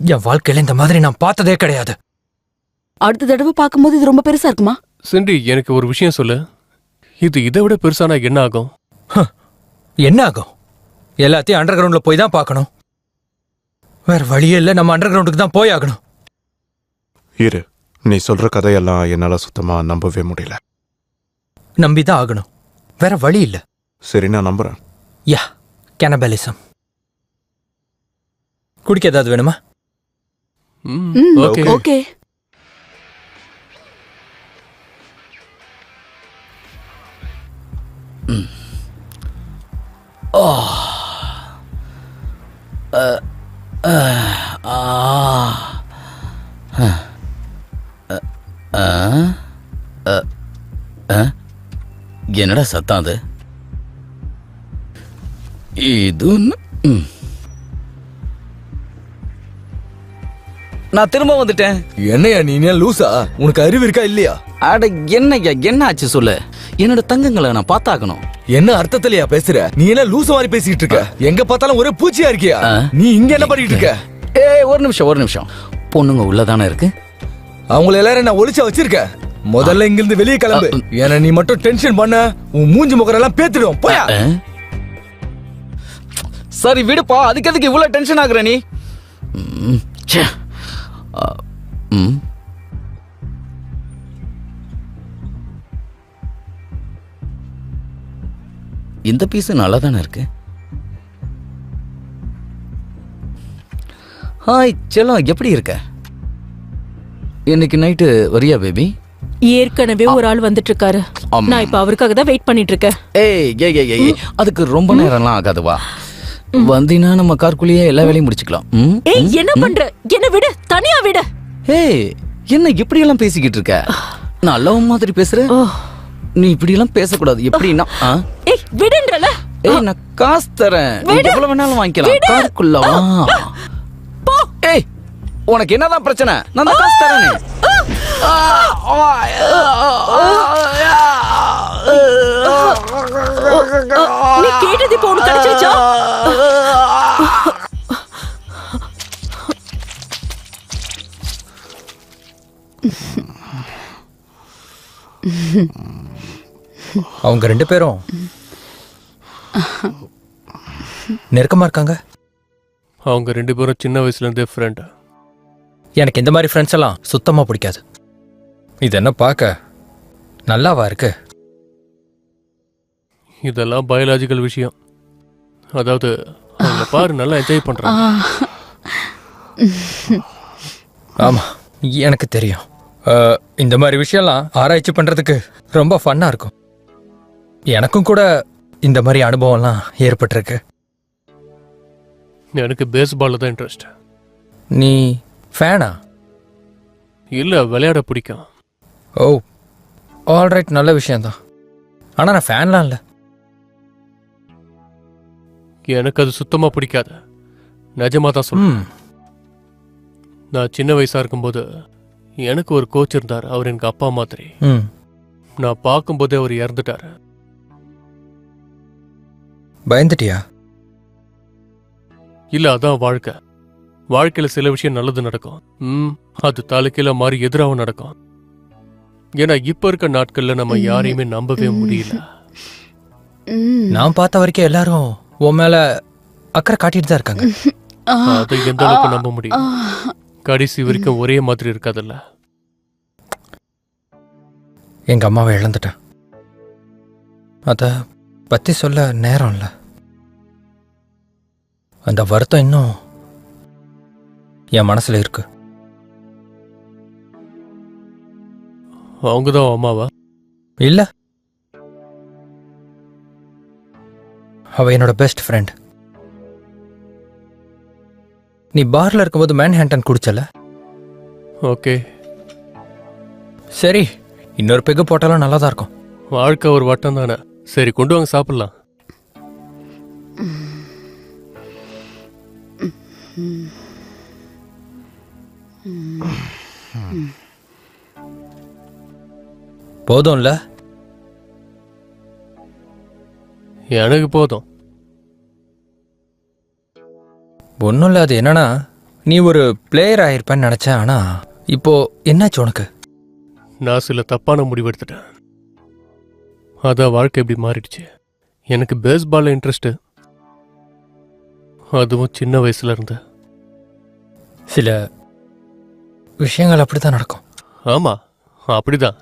என் வாழ்க்கையில இந்த மாதிரி நான் பார்த்ததே கிடையாது. அடுத்த தடவை பார்க்கும்போது இது ரொம்ப பெருசா இருக்குமா? சிண்டி, எனக்கு ஒரு விஷயம் சொல்லு. இது இதை விட பெருசானா என்ன ஆகும்? என்ன ஆகும்? எல்லாத்தையும் அண்டர் கிரவுண்ட்ல போய் தான் பார்க்கணும். வேற வழியே இல்லை. நம்ம அண்டர் கிரவுண்டுக்கு தான் போய் ஆகணும். இரு, நீ சொல்ற கதையெல்லாம் என்னால சுத்தமா நம்பவே முடியல. நம்பிதான் ஆகணும். வேற வழி இல்ல. சரி, நான் நம்புறேன். யா, கேனபலிசம். குடிக்க ஏதாவது வேணுமா? ஓகே. ஓகே. என்னடா சத்தம் அது? இது நான் திரும்ப வந்துட்டேன். என்னையா நீ லூசா? உனக்கு அறிவு இருக்கா இல்லையா? அட என்னய்யா, என்ன ஆச்சு சொல்லு. என்னோட தங்கங்களை நான் பார்த்தாக்கணும். என்ன அர்த்தத்திலயா பேசுற? நீ என்ன லூசு மாதிரி பேசிட்டு இருக்க? எங்க பார்த்தாலும் ஒரே பூச்சியா இருக்கியா? நீ இங்க என்ன பண்ணிட்டு இருக்க? ஏய், ஒரு நிமிஷம். பொண்ணுங்க உள்ளதானே இருக்கு. அவங்கள எல்லாரும் நான் ஒளிச்சா வச்சிருக்கேன். முதல்ல இங்கிருந்து வெளியே கிளம்பு. ஏன்னா நீ மட்டும் டென்ஷன் பண்ண உன் மூஞ்சி முகரெல்லாம் பேத்துடும். போயா. சரி விடுப்பா, அதுக்கு எதுக்கு இவ்வளவு டென்ஷன் ஆகுற நீ? இந்த பீஸ் நல்லா தானே இருக்கு. ஹாய் செல்லம், எப்படி இருக்க? இன்னைக்கு நைட்டு வரியா பேபி? ஏற்கனவே ஒரு ஆள் வந்துட்டு இருக்காரு. நான் இப்ப அவருக்காக தான் வெயிட் பண்ணிட்டு இருக்கேன். ஏய், அதுக்கு ரொம்ப நேரம்லாம் ஆகாதுவா. வந்தினா நம்ம கார்க்குள்ளேயே எல்லா வேலையும் முடிச்சுக்கலாம். ஏய், என்ன பண்ற? என்ன விடு, தனியா விடு. ஏய், என்ன இப்படி எல்லாம் பேசிக்கிட்டு இருக்க? நான் லவ் மாதிரி பேசுறேன். நீ இப்படி எல்லாம் பேசக்கூடாது. எப்படின்னா ஏய், விடுன்றல. ஏய், நான் காசு தரேன். நீ எவ்வளவு வேணாலும் வாங்கிக்கலாம். கார்க்குள்ள வா. போ. ஏய், உனக்கு என்னதான் பிரச்சனை? நான் தான் காசு தரேனே. நீ கேட்டது இப்போ உனக்கு கிடைச்சிச்சா? அவங்க 2 பேரும் நெருக்கமா இருக்காங்க. அவங்க 2 பேரும் சின்ன வயசுல இருந்தே ஃப்ரெண்ட். எனக்கு இந்த மாதிரி ஃப்ரெண்ட்ஸ் எல்லாம் சுத்தமா பிடிக்காது. இது என்ன பார்க்க நல்லாவா இருக்கு? இதெல்லாம் பயாலஜிக்கல் விஷயம். அதாவது அவங்க பாரு நல்லா என்ஜாய் பண்றாங்க. ஆமா, எனக்கு தெரியும். இந்த மாதிரி விஷயம்லாம் ஆராய்ச்சி பண்றதுக்கு ரொம்ப ஃபன்னா இருக்கும். எனக்கும் கூட இந்த மாதிரி அனுபவம்லாம் ஏற்பட்டிருக்கு. எனக்கு பேஸ்பால்ல தான் இன்ட்ரெஸ்ட். நீ ஃபேனா? இல்ல, விளையாட பிடிக்கும். ஓ, ஆல்ரைட், நல்ல விஷயம்தான். ஆனா நான் ஃபேன்லாம் இல்லை. எனக்கு அது சுத்தமா பிடிக்காது. நிஜமா தான் சொல்றேன். நான் சின்ன வயசா இருக்கும்போது எனக்கு ஒரு கோச் இருந்தார். அவர் எனக்கு அப்பா மாதிரி. நான் பார்க்கும்போதே அவர் இறந்துட்டாரு. பயந்துட்டியா? இல்ல, அதான் வாழ்க்கை. வாழ்க்கையில சில விஷயம் நல்லது நடக்கும், அது தலைக்கீழ மாறி எதிராகவும் நடக்கும். ஏன்னா இப்ப இருக்க நாட்கள்ல நம்ம யாரையுமே நம்பவே முடியல. நான் பார்த்த வரைக்கும் எல்லாரும் உன் மேல அக்கறை காட்டிட்டு தான் இருக்காங்க. அதை எந்த அளவுக்கு நம்ப முடியும்? கடைசி வரைக்கும் ஒரே மாதிரி இருக்காதுல்ல. எங்க அம்மாவை இழந்துட்டேன். அத பத்தி சொல்ல நேரம் இல்லை. அந்த வருத்தம் இன்னும் என் மனசுல இருக்கு. அவங்கதான் அம்மாவா? இல்ல, அவ என்னோட பெஸ்ட் ஃப்ரெண்ட். நீ பார்ல இருக்கும்போது மேன்ஹாட்டன் குடிச்சல? ஓகே, சரி, இன்னொரு பெக்கு போட்டாலும் நல்லா தான் இருக்கும். வாழ்க்கை ஒரு வட்டம் தானே. சரி, கொண்டு வாங்க, சாப்பிடலாம். போதும்ல? எனக்கு போதும். ஒன்றும் இல்லை. அது என்னன்னா, நீ ஒரு பிளேயர் ஆயிருப்பேன்னு நினச்சேன். ஆனா இப்போ என்னாச்சு உனக்கு? நான் சில தப்பான முடிவு எடுத்துட்டேன். அதான் வாழ்க்கை எப்படி மாறிடுச்சு. எனக்கு பேஸ்பால்ல இன்ட்ரெஸ்ட், அதுவும் சின்ன வயசுல இருந்து. சில விஷயங்கள் அப்படித்தான் நடக்கும். ஆமா, அப்படிதான்.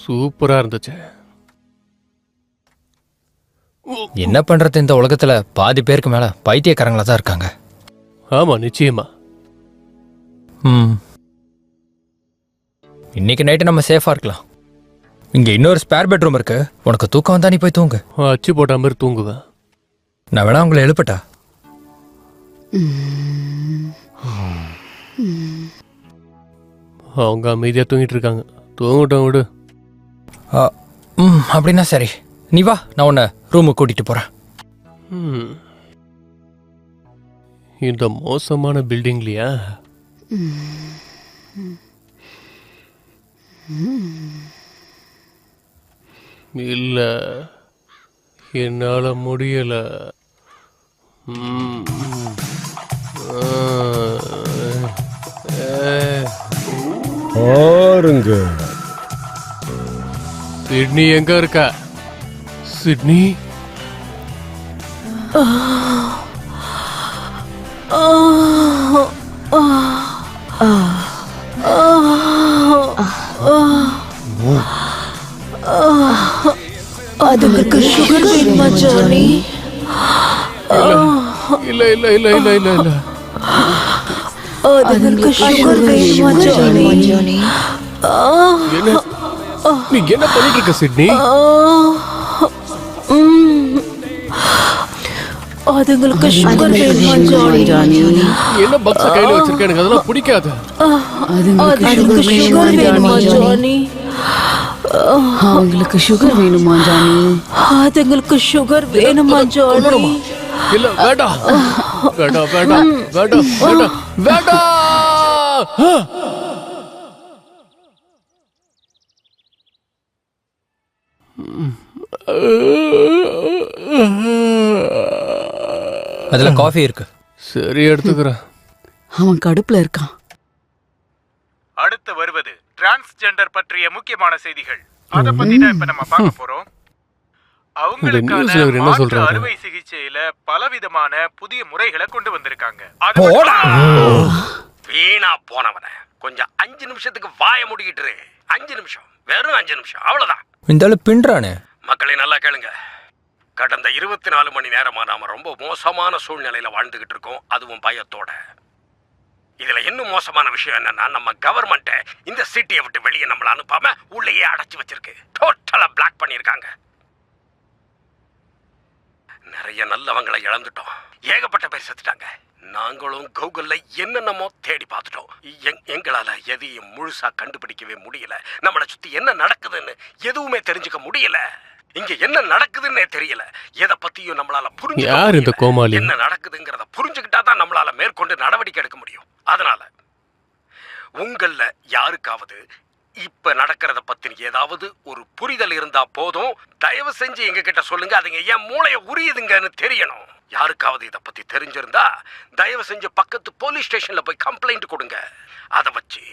சூப்பரா இருந்துச்சு. என்ன பண்றது, இந்த உலகத்துல பாதி பேருக்கு மேல பைத்தியக்காரங்களா தான் இருக்காங்க. ஆமா, நிச்சயமா. இன்னைக்கு நைட்டு நம்ம சேஃபா இருக்கலாம். இங்க இன்னொரு ஸ்பேர் பெட்ரூம் இருக்கு. உனக்கு தூக்கம் வந்தா நீ போய் தூங்கு. அச்சு போட்ட மாதிரி தூங்குவேன். நான் வேணா உங்களை எழுப்பட்டா? அவங்க அமைதியா தூங்கிட்டு இருக்காங்க. தூங்கட்டும், விடு. அப்படின்னா சரி, நீ வா, நான் உன்னை ரூமுக்கு கூட்டிட்டு போறேன். இந்த மோசமான பில்டிங்லையா? இல்ல, என்னால முடியல. பாருங்க, சிட்னி எங்க இருக்கா? சிட்னி, அதுக்கு சுகர் வேணுமா ஜானி? இல்ல இல்ல இல்ல இல்ல இல்ல இல்ல, அதுக்கு சுகர் வேணுமா ஜானி? என்ன நீ என்ன பண்ணிட்டு இருக்க சிட்னி? அதுங்களுக்கு சுகர் வேணுமா ஜானி? என்ன பக்ஸ் கையில வச்சிருக்க? எனக்கு அதெல்லாம் பிடிக்காது. அதுங்களுக்கு சுகர் வேணுமா ஜானி? அவங்களுக்கு சுகர் வேணுமா ஜானி? அதுங்களுக்கு சுகர் வேணுமா ஜானி? இல்ல வேண்டாம் வேண்டாம் வேண்டாம் வேண்டாம் வேண்டாம் வேண்டாம். அதுல காஃபி இருக்கு. சரி எடுத்துக்கிறேன். அவன் கடுப்புல இருக்கான். அடுத்து வருவது டிரான்ஸ்ஜெண்டர் பற்றிய முக்கியமான செய்திகள். அத பத்தி தான் இப்ப நம்ம பார்க்க போறோம். அவங்களுக்கான மாற்று அறுவை சிகிச்சையில பலவிதமான புதிய முறைகளை கொண்டு வந்திருக்காங்க. வீணா போனவன கொஞ்சம் 5 நிமிஷத்துக்கு வாய முடிக்கிட்டு 5 நிமிஷம், வெறும் 5 நிமிஷம், அவ்வளவுதான். இந்த ஆளு பின்றானே. மக்களை நல்லா கேளுங்க. கடந்த 24 மணி நேரமா நாம ரொம்ப மோசமான சூழ்நிலையில வாழ்ந்துகிட்டு இருக்கோம், அதுவும் பயத்தோட. இதுல இன்னும் மோசமான விஷயம் என்னன்னா, நம்ம கவர்மெண்ட் இந்த சிட்டியை விட்டு வெளியே நம்மள அனுப்பாம உள்ளேயே அடைச்சு வச்சிருக்கு. டோட்டலா பிளாக் பண்ணிருக்காங்க. நிறைய நல்லவங்களை இழந்துட்டோம், ஏகப்பட்ட பேர் செத்துட்டாங்க. நாங்களும் கூகுள்ல என்னென்னமோ தேடி பார்த்துட்டோம். எங்களால எதையும் முழுசா கண்டுபிடிக்கவே முடியல. நம்மளை சுத்தி என்ன நடக்குதுன்னு எதுவுமே தெரிஞ்சுக்க முடியல. இங்க என்ன நடக்குதுன்னே தெரியல. எதை பத்தியும் நம்மளால புரிஞ்சுக்க என்ன நடக்குதுங்கிறத புரிஞ்சுக்கிட்டா தான் நம்மளால மேற்கொண்டு நடவடிக்கை எடுக்க முடியும். அதனால உங்கள யாருக்காவது இப்ப நடக்கிறத பத்தி ஏதாவது ஒரு புரிதல் இருந்தா போதும், தயவு செஞ்சு எங்க கிட்ட சொல்லுங்க. அதுங்க ஏன் மூளைய உரியுதுங்கன்னு தெரியணும். யாருக்காவது இதை பத்தி தெரிஞ்சிருந்தா தயவு செஞ்சு பக்கத்து போலீஸ் ஸ்டேஷன்ல போய் கம்ப்ளைண்ட் கொடுங்க. அதை வச்சு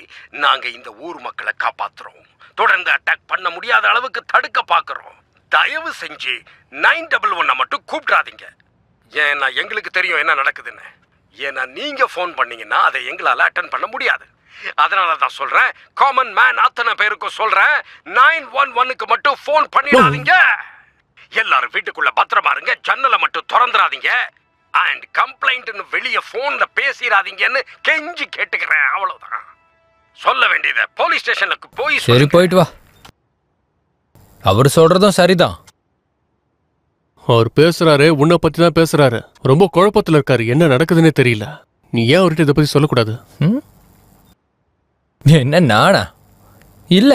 நாங்க இந்த ஊர் மக்களை காப்பாத்துறோம். தொடர்ந்து அட்டாக் பண்ண முடியாத அளவுக்கு தடுக்க பாக்குறோம். தயவு செஞ்சு 911 மட்டும் கூப்பிடாதீங்க. ஏன்னா எங்களுக்கு தெரியும் என்ன நடக்குதுன்னு. ஏன்னா நீங்க போன் பண்ணீங்கன்னா அதை எங்களால அட்டென்ட் பண்ண முடியாது. அதனால தான் சொல்றேன், காமன் மேன் அத்தனை பேருக்கும் சொல்றேன், 911க்கு மட்டும் போன் பண்ணிடாதீங்க. எல்லாரும் வீட்டுக்குள்ள பத்திரமா இருங்க. ஜன்னலை மட்டும் திறந்துடாதீங்க. அண்ட் கம்ப்ளைண்ட்னு வெளியே போன்ல பேசிடாதீங்கன்னு கெஞ்சி கேட்டுக்கிறேன். அவ்வளவுதான் சொல்ல வேண்டியது. போலீஸ் ஸ்டேஷனுக்கு போய் சரி போயிட்டு வா. அவர் சொல்றதும் சரிதான். அவர் பேசுறாரு, உன்னை பத்தி தான் பேசுறாரு. ரொம்ப குழப்பத்துல இருக்காரு, என்ன நடக்குதுன்னே தெரியல. நீ ஏன் அவர்கிட்ட இதை பத்தி சொல்லக்கூடாது? என்ன நானா? இல்ல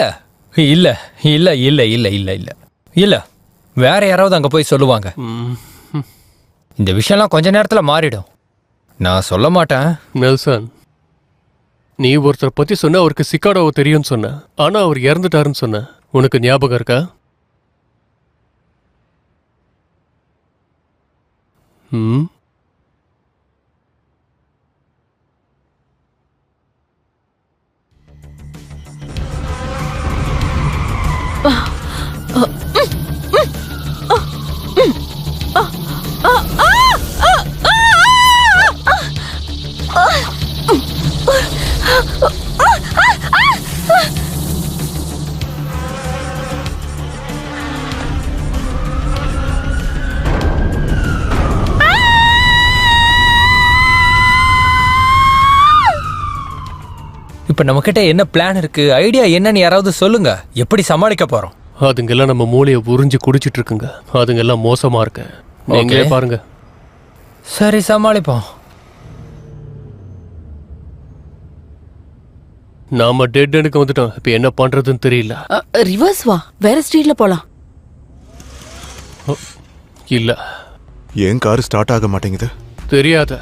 இல்ல இல்ல இல்ல இல்ல இல்ல இல்ல இல்ல வேற யாராவது அங்க போய் சொல்லுவாங்க. இந்த விஷயம்லாம் கொஞ்ச நேரத்துல மாறிடும். நான் சொல்ல மாட்டேன். நெல்சன், நீ ஒருத்தர் பத்தி சொன்ன அவருக்கு சிக்காடோவை தெரியும்னு சொன்ன, ஆனா அவர் இறந்துட்டாருன்னு சொன்ன. உனக்கு ஞாபகம் இருக்கா? இப்ப நம்ம கிட்ட என்ன பிளான் இருக்கு, ஐடியா என்னன்னு யாராவது சொல்லுங்க. எப்படி சமாளிக்க போறோம்? அதுங்கெல்லாம் நம்ம மூளையை உறிஞ்சி குடிச்சிட்டு இருக்குங்க. அதுங்கெல்லாம் மோசமா இருக்கு. நீங்களே பாருங்க. சரி சமாளிப்போம். நாம டெட் எண்டுக்கு வந்துட்டோம். இப்ப என்ன பண்றதுன்னு தெரியல. ரிவர்ஸ் வா, வேற ஸ்ட்ரீட்ல போலாம். இல்ல, ஏன் கார் ஸ்டார்ட் ஆக மாட்டேங்குது? தெரியாத.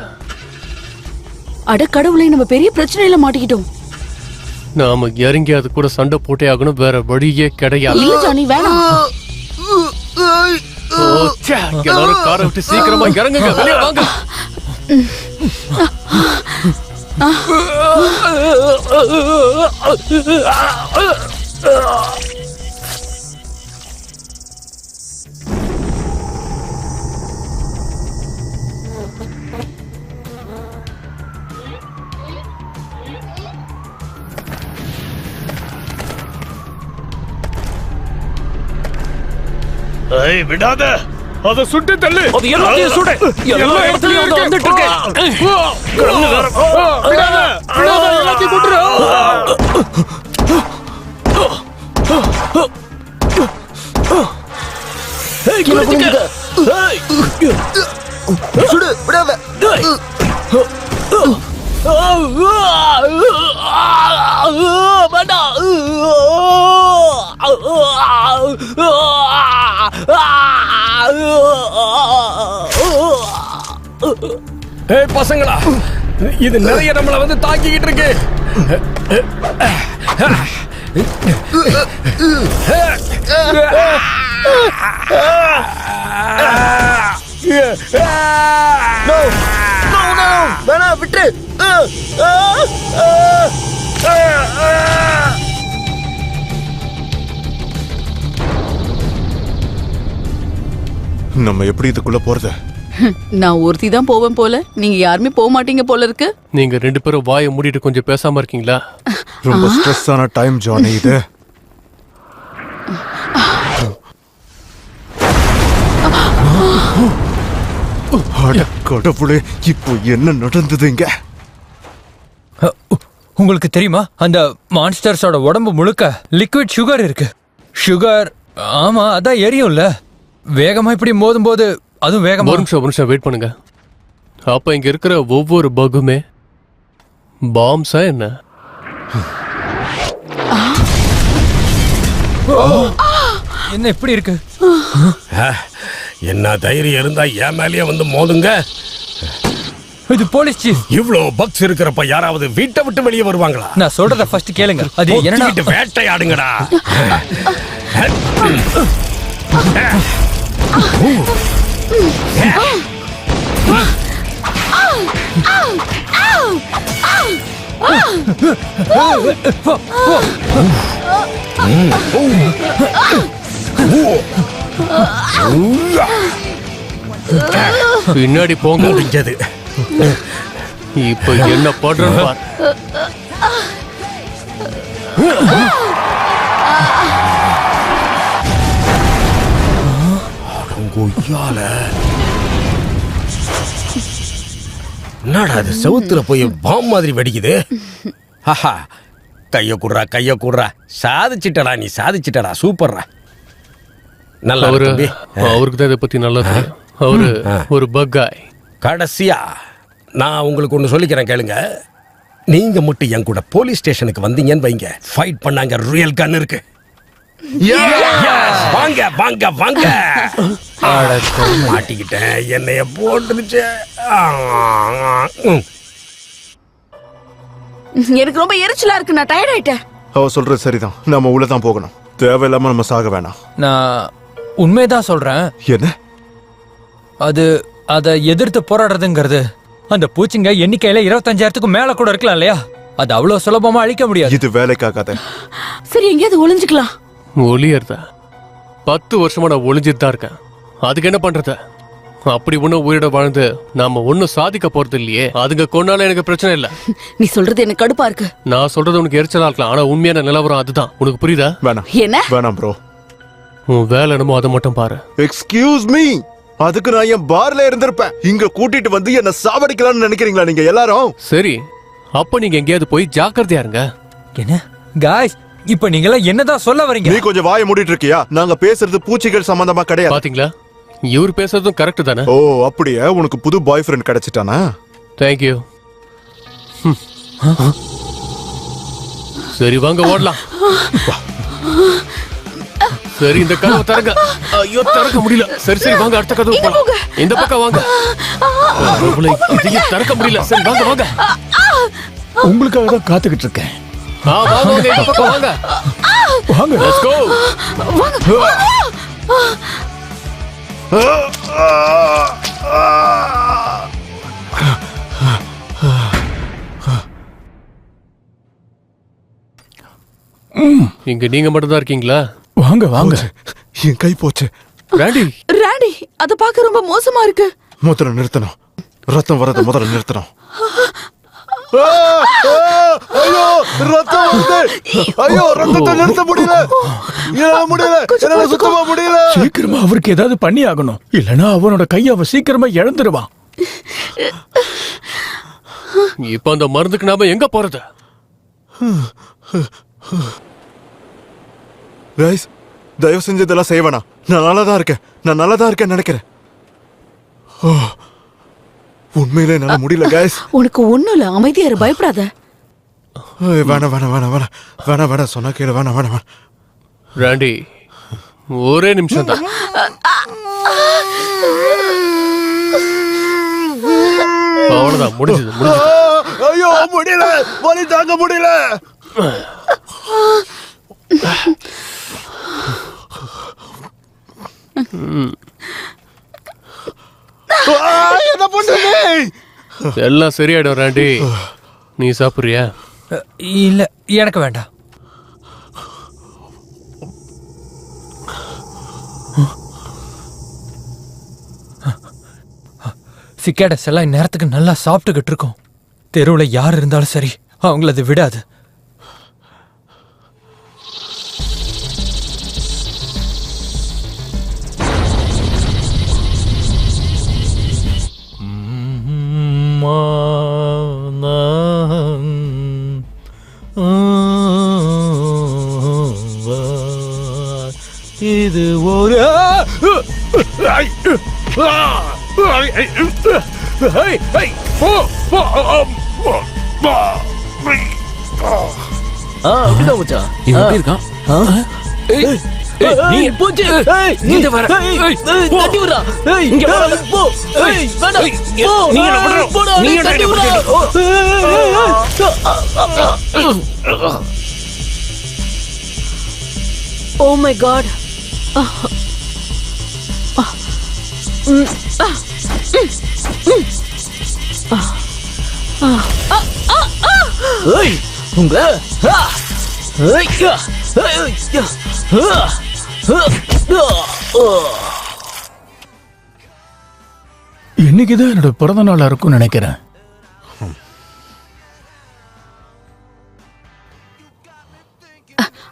அட கடவுளே, நம்ம பெரிய பிரச்சனையில மாட்டிக்கிட்டோம். நாம இறங்கி அது கூட சண்டை போட்டே ஆகணும். வேற வழியே கிடையாது. இல்ல ஜானி, வேணாம். எல்லாரும் காரை விட்டு சீக்கிரமா இறங்குங்க. வெளியே வாங்க. விடாத, அத சுட்டு தள்ளு. அது எல்லாத்தையும் சுடு. எல்லா இடத்துலயும் வந்துட்டு இருக்கு. விடாத, விடாத, எல்லாத்தையும் சுட்டுரு. சுடு, விடாத. ஏய் பசங்களா, இது நிறைய நம்மள வந்து தாக்கிக்கிட்டு இருக்கு. வேணா விட்டு. நம்ம எப்படி இதுக்குள்ள போறது? நான் ஒருத்தி தான் போவேன் போல, நீங்க யாருமே போக மாட்டீங்க போல இருக்கு. நீங்க 2 பேரும் வாயை மூடிட்டு கொஞ்சம் பேசாம இருக்கீங்களா? ரொம்ப ஸ்ட்ரெஸ்ஸான டைம் ஜானி இது. அட கடவுளே, இப்போ என்ன நடந்தது இங்க? உங்களுக்கு தெரியுமா, அந்த மான்ஸ்டர்ஸோட உடம்பு முழுக்க லிக்விட் சுகர் இருக்கு. சுகர், ஆமா, அதான் எரியும்ல. வேகமா இப்படி மோதும் போது அதுவும் வேகமா. ஒரு நிமிஷம் வெயிட் பண்ணுங்க. அப்ப இங்க இருக்கிற ஒவ்வொரு பகுமே பாம்ஸா என்ன? என்ன இப்படி இருக்கு? என்ன தைரியம் இருந்தா என் மேலேயே வந்து மோதுங்க. இது போலீஸ் சீஃப். இவ்ளோ பக்ஸ் இருக்கிறப்ப யாராவது வீட்டை விட்டு வெளியே வருவாங்களா? நான் சொல்றத ஃபர்ஸ்ட் கேளுங்க. அது என்ன? வேட்டையாடுங்கடா. பின்னாடி போங்க. முடிஞ்சது. இப்ப என்ன பண்றேன்னு பார். என்னடா அது செவுத்துல போய் பாம் மாதிரி வெடிக்குது? ஆஹா, கைய குடுறா. சாதிச்சிட்டடா, நீ சாதிச்சிட்டடா. சூப்பர்ரா. நல்லா இருக்கு. அவருக்கு தான் இதை பத்தி நல்லா தெரியும். அவரு ஒரு பக்காய். கடைசியா நான் உங்களுக்கு ஒன்று சொல்லிக்கிறேன், கேளுங்க. நீங்க மட்டும் என் கூட போலீஸ் ஸ்டேஷனுக்கு வந்தீங்கன்னு வைங்க, ஃபைட் பண்ணாங்க, ரியல் கன் இருக்கு. வாங்க வாங்க வாங்க. மாட்டிக்கிட்டேன், என்னைய போட்டுருச்சு. எனக்கு ரொம்ப எரிச்சலா இருக்கு, நான் டயர்ட் ஆயிட்டேன். அவ சொல்றது சரிதான், நம்ம உள்ளதான் போகணும். தேவையில்லாம நம்ம சாக வேணாம். நான் உண்மைதான் சொல்றேன். என்ன? அதை எதிர்த்து போராடுறதுங்கிறது, அந்த பூச்சிங்க எண்ணிக்கையில 25,000க்கு மேல கூட இருக்கலாம் இல்லையா? அது அவ்வளவு சுலபமா அழிக்க முடியாது. இது வேலைக்காகாத. சரி, எங்கேயாவது ஒளிஞ்சுக்கலாம். ஒளியறதா? 10 வருஷமா நான் ஒளிஞ்சிட்டு தான் இருக்கேன். அதுக்கு என்ன பண்றது? அப்படி ஒன்னும் உயிரிட வாழ்ந்து நாம ஒன்னும் சாதிக்க போறது இல்லையே. அதுங்க கொண்டாலும் எனக்கு பிரச்சனை இல்ல. நீ சொல்றது எனக்கு கடுப்பா இருக்கு. நான் சொல்றது உனக்கு எரிச்சலா இருக்கலாம், ஆனா உண்மையான நிலவரம் அதுதான். உனக்கு புரியுதா? வேணாம். என்ன? வேணாம் ப்ரோ. உன் வேலை என்னமோ அதை மட்டும் பாரு. எக்ஸ்கியூஸ் மீ, அதுக்கு நான் என் பார்ல இருந்திருப்பேன். இங்க கூட்டிட்டு வந்து என்ன சாவடிக்கலாம்னு நினைக்கிறீங்களா நீங்க எல்லாரும்? சரி, அப்ப நீங்க எங்கேயாவது போய் ஜாக்கிரதையா இருங்க. என்ன காய்ஸ், இப்ப நீங்க எல்லாம் என்னதான் சொல்ல வரீங்க? நீ கொஞ்சம் வாயை மூடிட்டு இருக்கியா? நாங்க பேசுறது பூச்சிகள் சம்பந்தமா கிடையாது. பாத்தீங்களா, இவர் பேசுறதும் கரெக்ட் தானே? ஓ அப்படியே, உனக்கு புது பாய் ஃப்ரெண்ட் கிடைச்சிட்டானா? தேங்க்யூ. சரி வாங்க ஓடலாம். சரி, இந்த கதவை திறங்க. ஐயோ, திறக்க முடியல. சரி வாங்க, அடுத்த கதவு போலாம். இந்த பக்கம் வாங்க. இதையும் திறக்க முடியல. சரி வாங்க வாங்க. உங்களுக்காக தான் காத்துக்கிட்டு இருக்கேன். வாங்க, இந்த பக்கம் வாங்க. வாங்க. Let's go. இங்க நீங்க மட்டும் தான் இருக்கீங்களா? வாங்க வாங்க. என் கை போச்சு. ராண்டி, அத பார்க்க ரொம்ப மோசமா இருக்கு. முதல்ல நிறுத்தணும். ரத்தம் வரத முதல்ல நிறுத்தணும். ஐயோ, ரத்தம் வருது. ஐயோ, ரத்தத்தை நிறுத்த முடியல. என்னால சுத்தமா முடியல. சீக்கிரமா அவருக்கு ஏதாவது பண்ணி ஆகணும், இல்லனா அவனோட கையை அவன் சீக்கிரமா இழந்துருவான். இப்ப அந்த மருந்துக்கு நாம எங்க போறது? கைஸ், தயவு செஞ்சு இதெல்லாம் செய்வேனா? நான் நல்லா தான் இருக்கேன் நினைக்கிறேன். உண்மையிலே என்னால முடியல கைஸ். உனக்கு ஒண்ணும் இல்ல, அமைதியா இரு, பயப்படாத. வேணாம் சொன்னா கேளு. வேணாம். ராண்டி, ஒரே நிமிஷம் தான். அவ்வளவுதான் முடிஞ்சது முடிஞ்சது. ஐயோ முடியல, வலி தாங்க முடியல. என்ன பண்றீங்க? எல்லாம் சரியாயிடும் ராண்டி. நீ சாப்பிடுறியா? இல்ல எனக்கு வேண்டாம். சிக்கேடஸ் எல்லாம் இந்நேரத்துக்கு நல்லா சாப்பிட்டுக்கிட்டு இருக்கோம். தெருவில் யார் இருந்தாலும் சரி அவங்கள அது விடாது. இது ஒரு அப்படிதான் மச்சான். இவன் எப்படி இருக்கான்? நீ போச்சு. இங்க வர. தட்டி விடுறா. இங்க வா. போ. வேண்டாம். போ. நீ என்ன பண்ற? போடா. நீ என்ன தட்டி விடுறா. Oh my god. ஏய் உங்க இன்னைக்குதான் என்னோட பிறந்த நாளா இருக்கும்னு நினைக்கிறேன்.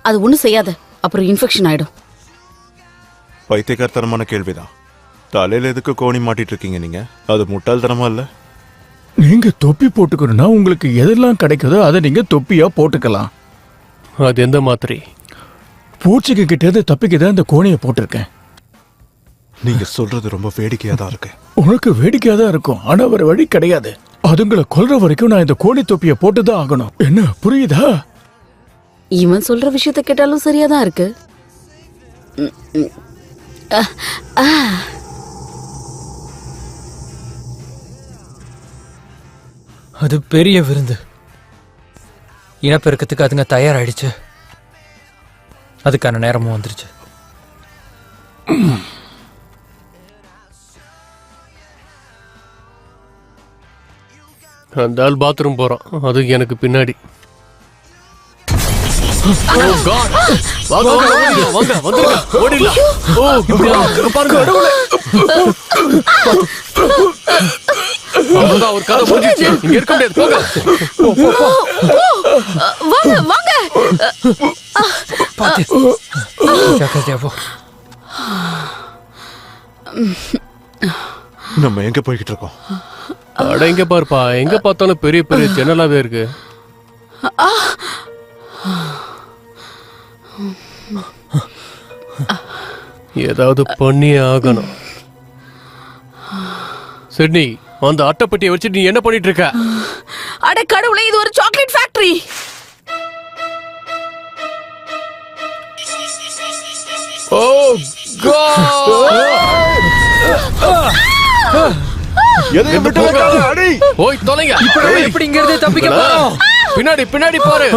அது ஒண்ணும் செய்யாத, அப்புறம் இன்ஃபெக்ஷன் ஆயிடும். பைத்தியக்காரத்தனமான கேள்விதான். தலையில எதுக்கு கோணி மாட்டிட்டு இருக்கீங்க நீங்க? அது முட்டாள்தனமா இல்ல? நீங்க தொப்பி போட்டுக்கணும்னா உங்களுக்கு எதெல்லாம் கிடைக்குதோ அதை நீங்க தொப்பியா போட்டுக்கலாம். அது எந்த மாதிரி? பூச்சிக்கு கிட்டே தப்பிக்கதான் இந்த கோணியை போட்டிருக்கேன். நீங்க சொல்றது ரொம்ப வேடிக்கையா தான் இருக்கு. உனக்கு வேடிக்கையா தான் இருக்கும், ஆனா வேற வழி கிடையாது. அதுங்களை கொல்ற வரைக்கும் நான் இந்த கோணி தொப்பியை போட்டுதான் ஆகணும். என்ன புரியுதா? இவன் சொல்ற விஷயத்த கேட்டாலும் சரியாதான் இருக்கு. அது பெரிய விருந்து. இனப்பெருக்கத்துக்கு அதுங்க தயாராயிடுச்சு. அதுக்கான நேரமும் வந்துருச்சு. அந்த ஆள் பாத்ரூம் போறான், அது எனக்கு பின்னாடி. Oh God! வாங்க வாங்க வந்துருங்க, ஓடிடலாம். ஓ இப்படி பாருங்க. அவ்வளவுதான், ஒரு கதை முடிஞ்சிச்சு. இங்க இருக்க முடியாது, போங்க. வாங்க வாங்க. பாத்து ஜாக்கிரதையா போ. நம்ம எங்க போய்கிட்டு இருக்கோம்? அட எங்க பாருப்பா, எங்க பார்த்தாலும் பெரிய பெரிய ஜன்னலாவே இருக்கு. ஏதாவது பண்ணியே ஆகணும். சிட்னி, அந்த அட்டைப்பட்டியை வச்சு நீ என்ன பண்ணிட்டு இருக்க? அட கடவுளே, இது ஒரு சாக்லேட் ஃபேக்டரி. ஓ காட்! எதையும் விட்டு வைக்காத, அடி. ஓய் தொலைங்க. எப்படி இங்க இருந்து தப்பிக்க போறோம்? பின்னாடி பின்னாடி பாரு.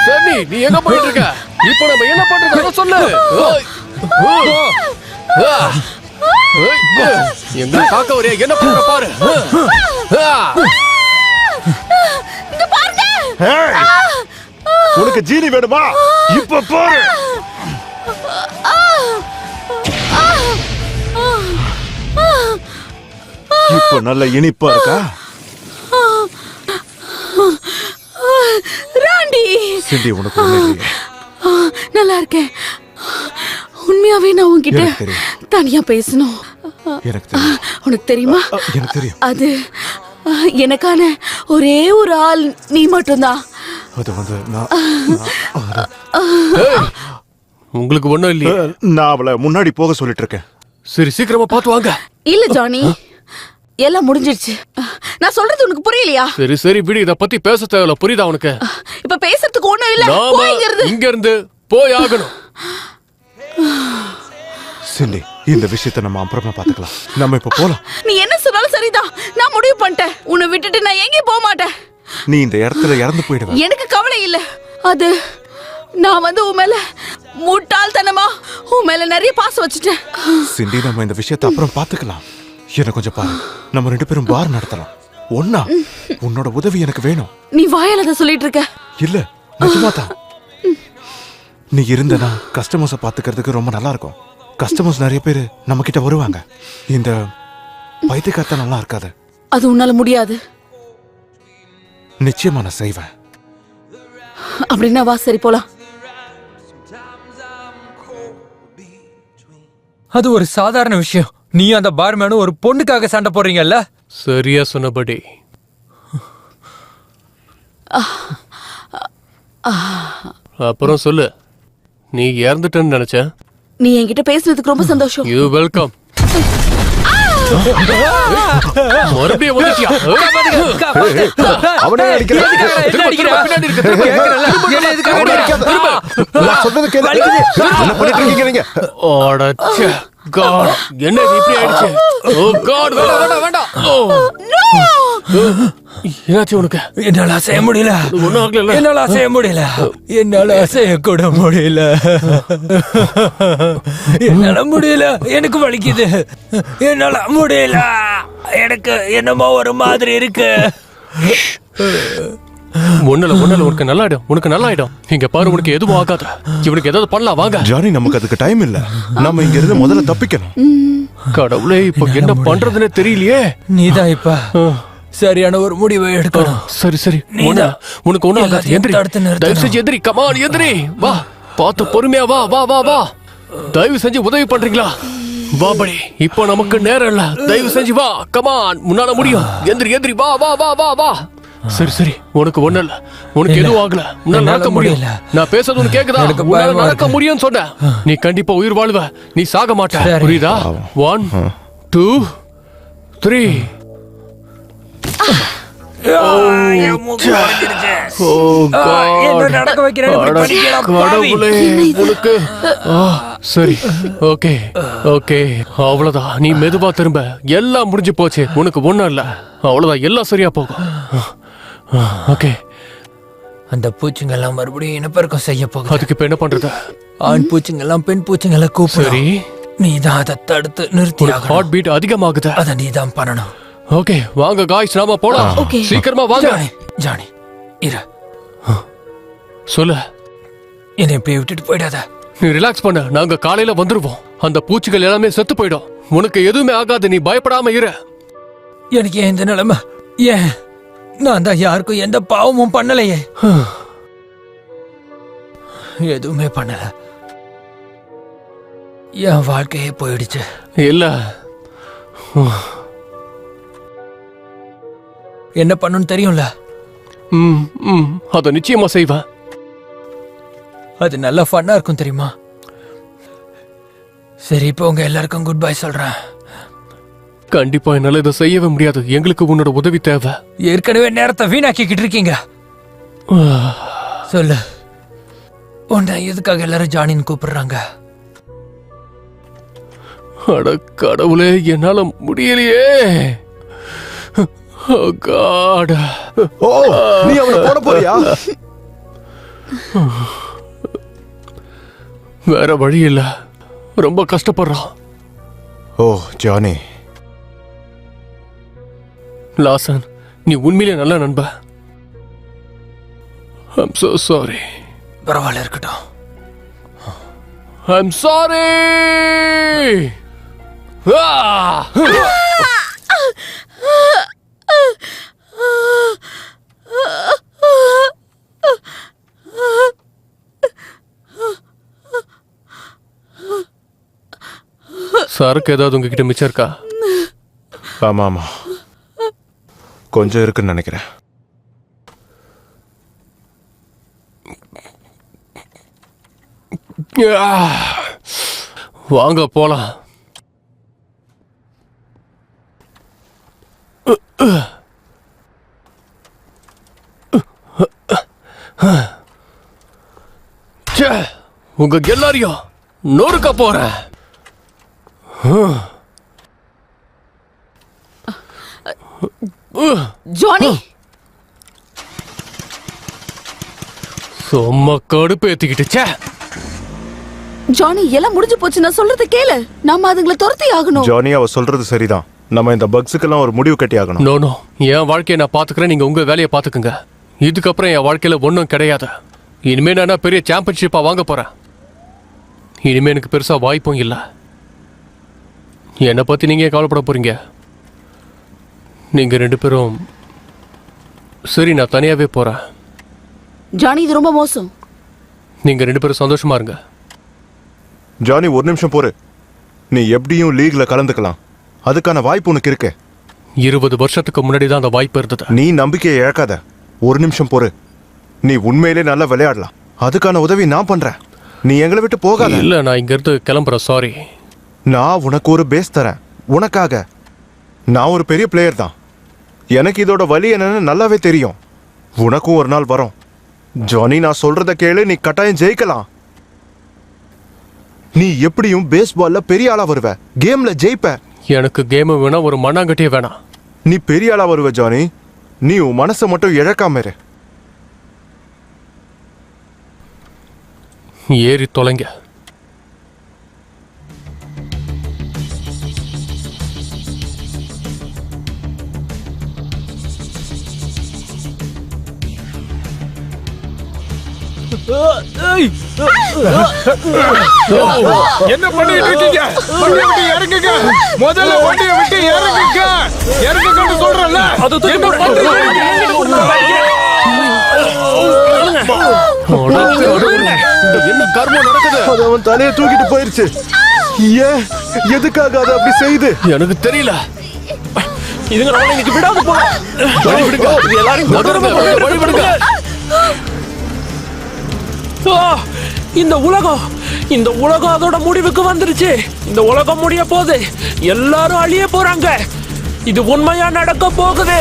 சரி, நீ எங்க போயிட்டு இருக்க? இப்போ நம்ம என்ன பண்றது சொல்லு. எங்க காக்க ஒரே என்ன பண்ற பாரு. உனக்கு ஜீனி வேணுமா? இப்ப பாரு. இப்ப நல்ல இனிப்பா இருக்கா? ராண்டி, சிண்டி, உனக்கு ஒண்ணு இல்லையே? நல்லா இருக்கேன். உண்மையாவே நான் உன்கிட்ட எனக்கு தெரியும். தனியா பேசணும். எனக்கு தெரியும். உனக்கு தெரியுமா? எனக்கு தெரியும். அது எனக்கான ஒரே ஒரு ஆள் நீ மட்டும்தான். அது வந்து உங்களுக்கு ஒண்ணும் இல்லையே? நான் அவளை முன்னாடி போக சொல்லிட்டு இருக்கேன். சரி, சீக்கிரமா பார்த்து வாங்க. இல்ல ஜானி, எல்லாம் முடிஞ்சிடுச்சு. நான் சொல்றது உனக்கு புரியலையா? சரி சரி விடு, இத பத்தி பேச தேவையில்ல. புரியுதா உனக்கு? இப்ப பேசுறதுக்கு ஒண்ணும் இல்ல. நாம இங்க இருந்து போய் ஆகணும். சிண்டி, இந்த விஷயத்தை நம்ம அப்புறமா பாத்துக்கலாம். நம்ம இப்ப போலாம். நீ என்ன சொன்னாலும் சரிதான். நான் முடிவு பண்ணிட்டேன். உன்னை விட்டுட்டு நான் எங்கேயும் போக மாட்டேன். நீ இந்த இடத்துல இறந்து போயிடுவ. எனக்கு கவலை இல்ல. அது நான் உன் மேல முட்டாள்தனமா உன் மேல நிறைய பாசம் வச்சுட்டேன். சிண்டி, நம்ம இந்த விஷயத்தை அப்புறம் பாத்துக்கலாம். என்ன கொஞ்சம் பாரு, நம்ம 2 பேரும் பார் நடத்தலாம். ஒன்னா உன்னோட உதவி எனக்கு வேணும். நீ வாயால தான் சொல்லிட்டு இருக்க. இல்ல, நிஜமாதான். நீ இருந்தனா கஸ்டமர்ஸை பாத்துக்கிறதுக்கு ரொம்ப நல்லா இருக்கும். கஸ்டமர்ஸ் நிறைய பேர் நம்ம கிட்ட வருவாங்க. இந்த பைத்தியக்காரத்தை நல்லா இருக்காது. அது உன்னால முடியாது. நிச்சயமா நான் செய்வேன். அப்படின்னா வா, சரி போலாம். அது ஒரு சாதாரண விஷயம். நீ அந்த பார்மேனும் ஒரு பொண்ணுக்காக சண்டை போடுறீங்கல்ல? சரியா சொன்னபடி. அப்புறம் சொல்லு, நீ இறந்துட்டேன்னு நினைச்ச? நீ என்கிட்ட பேசுனதுக்கு ரொம்ப சந்தோஷம். You welcome. மறுபடியும் வந்துட்டியா? அவனே அடிக்கிறான். சொல்றது கேளு. என்ன பண்ணிட்டு இருக்கீங்க நீங்க? ஓடச்சே காட், என்ன இது இப்படி ஆயிடுச்சு? ஓ காட், வேண்டாம் வேண்டாம். என்னாச்சு உனக்கு? என்னால செய்ய முடியல. ஒண்ணும் ஆகல. என்னால செய்ய முடியல. என்னால செய்ய கூட முடியல. என்னால முடியல. எனக்கு வலிக்குது. என்னால முடியல. எனக்கு என்னமோ ஒரு மாதிரி இருக்கு. ஒண்ணுல உனக்கு நல்லாயிடும். உனக்கு நல்லாயிடும். இங்க பாரு, உனக்கு எதுவும் ஆகாது. இவனுக்கு ஏதாவது பண்ணலாம், வாங்க. ஜானி, நமக்கு அதுக்கு டைம் இல்ல. நம்ம இங்க இருந்து முதல்ல தப்பிக்கணும். கடவுளே, இப்ப என்ன பண்றதுன்னு தெரியலையே. நீதான் இப்ப சரியான ஒரு முடிவை எடுக்கணும். சரி சரி, உனக்கு ஒண்ணும் ஆகாது. எந்திரி, தயவு செஞ்சு எந்திரி. கமான், எந்திரி. வா, பார்த்து பொறுமையா வா வா வா வா. தயவு செஞ்சு உதவி பண்றீங்களா? வா படி, இப்போ நமக்கு நேரம் இல்ல. தயவு செஞ்சு வா, கமான், முன்னால முடியும். எந்திரி எந்திரி, வா வா வா வா வா. சரி சரி, உனக்கு ஒண்ணு இல்ல. உனக்கு எதுவும் ஆகல. உன்னால நடக்க முடியும். நான் பேசுறது உனக்கு கேக்குதா? உன்னால நடக்க முடியும்னு சொன்னேன். நீ கண்டிப்பா உயிர் வாழ்வ. நீ சாக மாட்ட. புரியுதா? 1 2 3. சரி, ஓகே ஓகே, அவ்வளவுதான். நீ மெதுவா திரும்ப. எல்லாம் முடிஞ்சு போச்சு. உனக்கு ஒண்ணும் இல்ல. அவ்வளவுதான், எல்லாம் சரியா போகும். ஓகே. அந்த பூச்சிங்க எல்லாம் மறுபடியும் இனப்பெருக்கம் செய்ய போகுது. அதுக்கு இப்ப என்ன பண்றது? ஆண் பூச்சிங்க எல்லாம் பெண் பூச்சிங்களை கூப்பிடு. சரி, நீதான் அதை தடுத்து நிறுத்தி. ஹார்ட் பீட் அதிகமாகுது. அதை நீதான் பண்ணணும். ஓகே, வாங்க காய்ஸ், நாம போலாம். சீக்கிரமா வாங்க. ஜானி இரு. சொல்லு. என்னை இப்படி விட்டுட்டு போயிடாத. நீ ரிலாக்ஸ் பண்ண. நாங்க காலையில வந்துருவோம். அந்த பூச்சிகள் எல்லாமே செத்து போயிடும். உனக்கு எதுவுமே ஆகாது. நீ பயப்படாம இரு. எனக்கு ஏன் இந்த நிலைமை? ஏன் நான் தான் யாருக்கும் எந்த பாவமும் பண்ணலையே. எதுவுமே பண்ணல. என் வாழ்க்கையே போயிடுச்சு. இல்ல, என்ன பண்ணணும்னு தெரியும்ல. அத நிச்சயமா செய்வேன். அது நல்லா ஃபன்னா இருக்கும் தெரியுமா? சரி, இப்போ உங்க எல்லாருக்கும் குட் பை சொல்றேன். கண்டிப்பா என்னால இதை செய்யவே முடியாது. எங்களுக்கு உன்னோட உதவி தேவை. ஏற்கனவே நேரத்தை வீணாக்கிக்கிட்டு இருக்கீங்க. சொல்லு, உன்னை எதுக்காக எல்லாரும் ஜானின்னு கூப்பிடுறாங்க? அட கடவுளே, என்னால முடியலையே. Oh God. ஓ, நீ அவனை போட போறியா? வேற வழி இல்ல. ரொம்ப கஷ்டப்படுறான். ஓ ஜானி. லாசன், நீ உண்மையிலே நல்ல நண்ப. I'm so sorry. பரவாயில்ல, இருக்கட்டும். I'm sorry. சரக்கு ஏதாவது உங்ககிட்ட மிச்சம் இருக்கா? ஆமா ஆமா, கொஞ்சம் இருக்குன்னு நினைக்கிறேன். வாங்க போலாம். உங்க எல்லாரையும் நொறுக்க போறேன். ஜானி சும்மா கடுப்பு ஏத்திக்கிட்டுச்சே. ஜானி எல்லாம் முடிஞ்சு போச்சு, நான் சொல்றத கேளு. நாம அதுங்களை துரத்தி ஆகணும். ஜானி அவ சொல்றது சரிதான். நம்ம இந்த பக்ஸுக்கெல்லாம் ஒரு முடிவு கட்டி ஆகணும். நோ நோ, என் வாழ்க்கையை நான் பாத்துக்கிறேன், நீங்க உங்க வேலையை பாத்துக்குங்க. இதுக்கப்புறம் என் வாழ்க்கையில ஒன்றும் கிடையாது. இனிமே நான் பெரிய சாம்பியன்ஷிப்பா வாங்க போறேன். இனிமே எனக்கு பெருசா வாய்ப்பும் இல்லை. என்னை பத்தி நீங்க ஏன் கவலைப்பட போறீங்க? நீங்க 2 பேரும் சரி, நான் தனியாவே போறேன். ஜானி இது ரொம்ப மோசம். நீங்க 2 பேரும் சந்தோஷமா இருங்க. ஜானி ஒரு நிமிஷம் பொறு. நீ எப்படியும் லீக்ல கலந்துக்கலாம். அதுக்கான வாய்ப்பு உனக்கு இருக்கு. 20 வருஷத்துக்கு முன்னாடி தான் அந்த வாய்ப்பு இருந்தது. நீ நம்பிக்கையை இழக்காத. ஒரு நிமிஷம் பொறு. நீ உண்மையிலே நல்லா விளையாடலாம். அதுக்கான உதவி நான் பண்றேன். நீ எங்களை விட்டு போகாத. இல்ல, நான் இங்க இருந்து கிளம்புறேன். சாரி. நான் உனக்கு ஒரு பேஸ் தரேன். உனக்காக. நான் ஒரு பெரிய பிளேயர் தான். எனக்கு இதோட வலி என்னன்னு நல்லாவே தெரியும். உனக்கும் ஒரு நாள் வரும். ஜானி, நான் சொல்றத கேளு. நீ கட்டாயம் ஜெயிக்கலாம். நீ எப்படியும் பேஸ்பால்ல பெரிய ஆளா வருவ. கேம்ல ஜெயிப்ப. எனக்கு கேம் வேணாம், ஒரு மண்ணாங்கட்டியே வேணாம். நீ பெரிய ஆளா வருவ ஜானி. நீ உன் மனசை மட்டும் இழக்காம இரு. ஏறி தொலைங்க. என்ன பண்ணிட்டு இருக்கீங்க? வண்டியை விட்டு இறங்குங்க. முதல்ல வண்டியை விட்டு இறங்குங்க. இறங்குங்கன்னு சொல்றேன்ல. என்ன பண்றீங்க? என்ன கர்மம் நடக்குது? அது அவன் தலையை தூக்கிட்டு போயிருச்சு. ஏன் எதுக்காக அதை அப்படி செய்து எனக்கு தெரியல. இதுங்க நம்மள இன்னைக்கு விடாது போல. வழி விடுங்க. எல்லாரும் வழி விடுங்க. இந்த உலகம் அதோட முடிவுக்கு வந்துருச்சு. இந்த உலகம் முடிய போகுது. எல்லாரும் அழிய போறாங்க. இது உண்மையா நடக்க போகுது.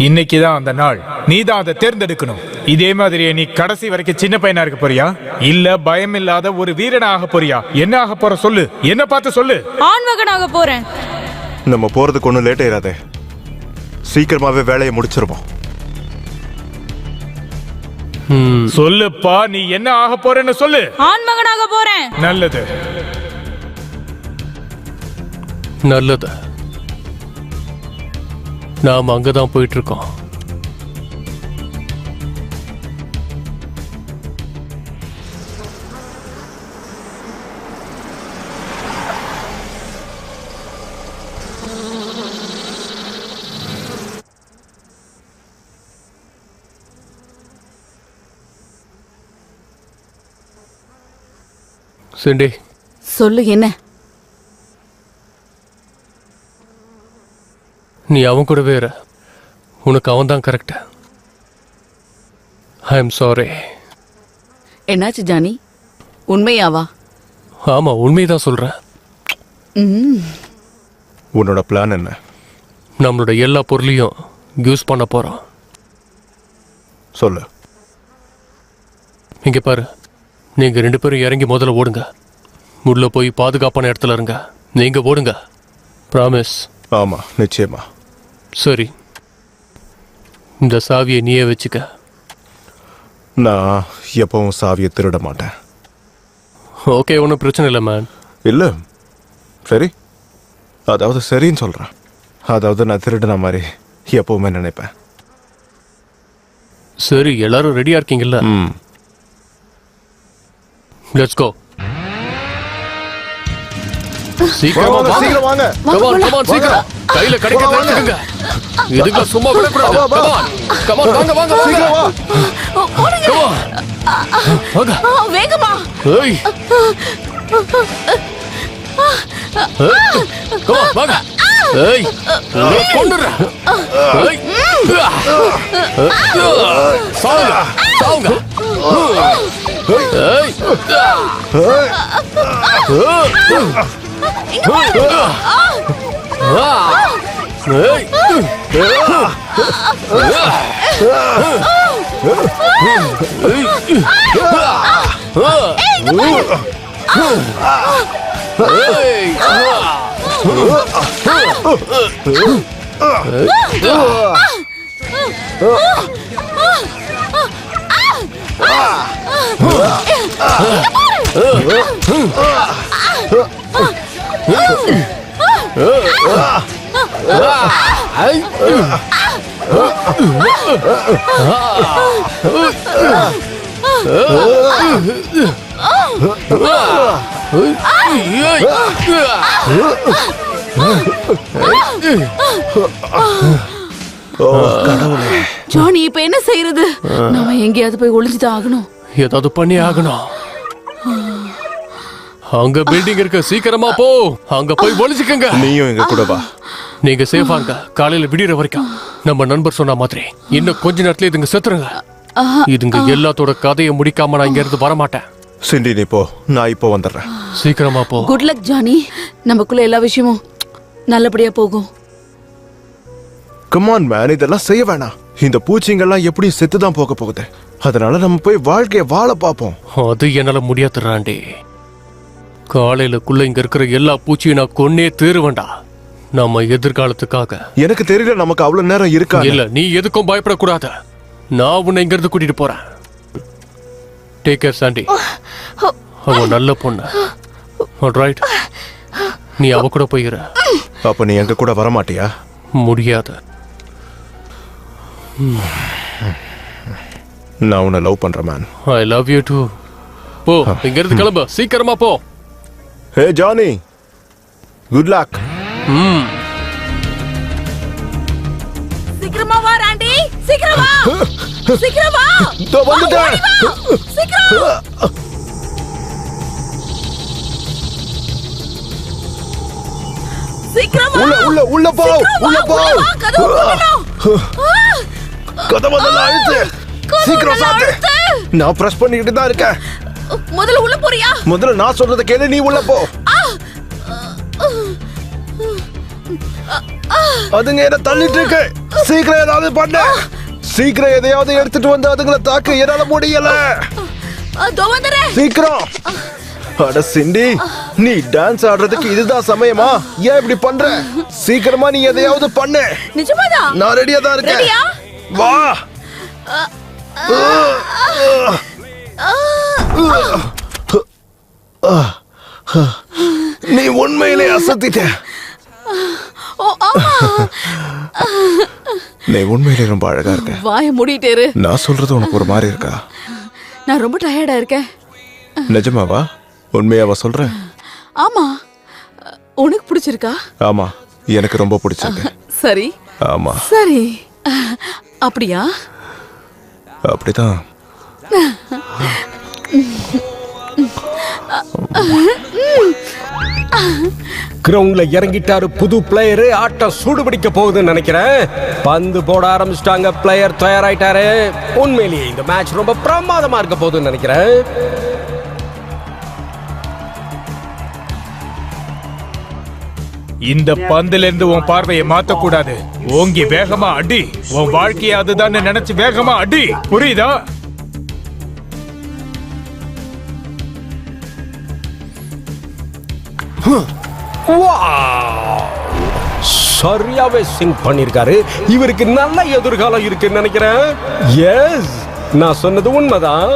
இன்னைக்குதான் அந்த நாள். நீ தான் அதை தேர்ந்தெடுக்கணும். இதே மாதிரியே நீ கடைசி வரைக்கும் சின்ன பையனா இருக்க போறியா, இல்ல பயம் இல்லாத ஒரு வீரனா ஆக போறியா? என்ன ஆக போற சொல்லு. என்ன பார்த்து சொல்லு. ஆண்மகனாக போறேன். நம்ம போறதுக்கு ஒன்றும் லேட் ஆயிடாதே. சீக்கிரமாவே வேலையை முடிச்சிருவோம். சொல்லுப்பா, நீ என்ன ஆக போறேன்னு சொல்லு. ஆண்மகனாக போறேன். நல்லது. நல்லது. நாம அங்கதான் போயிட்டு இருக்கோம். சிண்டி, சொல்லு. என்ன? நீ அவன் கூடவே இரு. உனக்கு அவன் தான் கரெக்ட். I am sorry. என்னாச்சு ஜானி? உண்மையாவா? ஆமா, உண்மைதான் சொல்றேன். உன்னோட பிளான் என்ன? நம்மளோட எல்லா பொருளையும் யூஸ் பண்ண போறோம். சொல்லு. இங்க பாரு, நீங்க 2 பேரும் இறங்கி முதல்ல ஓடுங்க. உள்ள போய் பாதுகாப்பான இடத்துல இருங்க. நீங்க ஓடுங்க. ப்ராமிஸ். ஆமா, நிச்சயமா. சரி, இந்த சாவியை நீயே வச்சுக்க. நான் எப்பவும் சாவியை திருட மாட்டேன். ஓகே, ஒன்றும் பிரச்சனை இல்லை மேன். இல்ல, சரி. அதாவது சரின்னு சொல்றேன். அதாவது நான் திருடின மாதிரி எப்பவுமே நினைப்பேன். சரி, எல்லாரும் ரெடியா இருக்கீங்கல்ல? Let's go. சீக்கிரமா வாங்க, வாங்க. சீக்கிரம் வாங்க. Come on, come on, சீக்கிரம். கையில கிடைக்கிறத வாங்க. எடுத்துக்கங்க. இதுக்கு சும்மா விடக்கூடாது. Come on. Come on, வாங்க, வாங்க, சீக்கிரம் வாங்க. வா. Come on. வாங்க. வேகமா ஏய். Come on, வாங்க. ஏய். உன்னை கொன்னுடுறேன். ஏய். சாவுங்க. சாவுங்க. ஏய். ஜானி இப்ப என்ன செய்யறது? நாம எங்கேயாவது போய் ஒளிஞ்சுதான் ஆகணும். ஏதாவது பண்ணி ஆகணும். அங்க பில்டிங் இருக்கு, சீக்கிரமா போ. அங்க போய் ஒளிச்சுக்கங்க. நீயும் எங்க கூட வா. நீங்க சேஃபா இருங்க. காலையில விடியற வரைக்கும் நம்ம நண்பர் சொன்ன மாதிரி இன்னும் கொஞ்ச நேரத்துல இதுங்க செத்துருங்க. இதுங்க எல்லாத்தோட கதையை முடிக்காம நான் இங்க இருந்து வரமாட்டேன். சிண்டி நீ போ, நான் இப்போ வந்துடுறேன். சீக்கிரமா போ. Good luck Johnny. நமக்குள்ள எல்லா விஷயமும் நல்லபடியா போகும். கமான் மேன், இதெல்லாம் செய்ய வேணாம். இந்த பூச்சிங்கெல்லாம் எப்படி செத்துதான் போக போகுது. அதனால நம்ம போய் வாழ்க்கைய வாழ பார்ப்போம். அது என்னால முடியாதுறாண்டி. காலையிலக்குள்ள இங்க இருக்கிற எல்லா பூச்சியும் நான் கொன்னே தீருவேண்டா. நம்ம எதிர்காலத்துக்காக. எனக்கு தெரியல நமக்கு அவ்வளவு நேரம் இருக்கா. இல்ல, நீ எதுக்கும் பயப்படக்கூடாது. நான் உன்னை இங்க இருந்து கூட்டிட்டு போறேன். Take care Sandy. அவ நல்ல பொண்ணு. ஆல்ரைட், நீ அவ கூட போயிரு. அப்ப நீ எங்க கூட வர மாட்டியா? முடியாது. நான் உன்னை லவ் பண்றேன் man. I love you too. போ, இங்க இருந்து கிளம்பு. சீக்கிரமா போ. Hey Johnny, good luck. சீக்கிரமா வா ராண்டி. சீக்கிரம் வா. சீக்கிரம் வா. இதோ வந்துட்டேன். சீக்கிரம். சீக்கிரம் வா. உள்ள உள்ள போ. உள்ள போ. கதவு மூடணும். கதவை நல்லா அழுத்து. சீக்கிரம் சாத்து. நான் பிரஸ் பண்ணிக்கிட்டு தான் இருக்கேன். முதல்ல உள்ள போறியா? முதல்ல நான் சொல்றத கேளு, நீ உள்ள போ. அதுங்க என்ன தள்ளிட்டு இருக்கு. சீக்கிரம் ஏதாவது பண்ணு. சீக்கிரம் எதையாவது எடுத்துட்டு வந்து அதுங்களை தாக்க என்னால முடியல. சீக்கிரம். அட சிண்டி, நீ டான்ஸ் ஆடுறதுக்கு இதுதான் சமயமா? ஏன் இப்படி பண்ற? சீக்கிரமா நீ எதையாவது பண்ணு. நிஜமாதான்? நான் ரெடியா தான் இருக்கேன். ரெடியா? வா. நீ உண்மையிலே அசத்திட்ட. நீ உண்மையிலே ரொம்ப அழகா இருக்க. வாய மூடிட்டே இரு. நான் சொல்றது உனக்கு ஒரு மாதிரி இருக்கா? நான் ரொம்ப டயர்டா இருக்கேன். நிஜமாவா? உண்மையாவா சொல்றேன்? ஆமா. உனக்கு பிடிச்சிருக்கா? ஆமா, எனக்கு ரொம்ப பிடிச்சிருக்கு. சரி. ஆமா. சரி. அப்படியா? அப்படிதான். கிரவுண்ட்ல இறங்கிட்டாரு புது பிளேயரு. ஆட்டம் சூடு பிடிக்க போகுதுன்னு நினைக்கிறேன். பந்து போட ஆரம்பிச்சிட்டாங்க. பிளேயர் தயாராயிட்டாரு. உண்மையிலேயே இந்த மேட்ச் ரொம்ப பிரமாதமா இருக்க போகுதுன்னு நினைக்கிறேன். இந்த பந்துல இருந்து உன் பார்வையை மாத்த கூடாது. ஓங்கி வேகமா அடி. உன் வாழ்க்கையை அதுதான் நினைச்சு வேகமா அடி. புரியுதா? சரியாவே சிங் பண்ணிருக்காரு. இவருக்கு நல்ல எதிர்காலம் இருக்குன்னு நினைக்கிறேன். எஸ், நான் சொன்னது உண்மைதான்.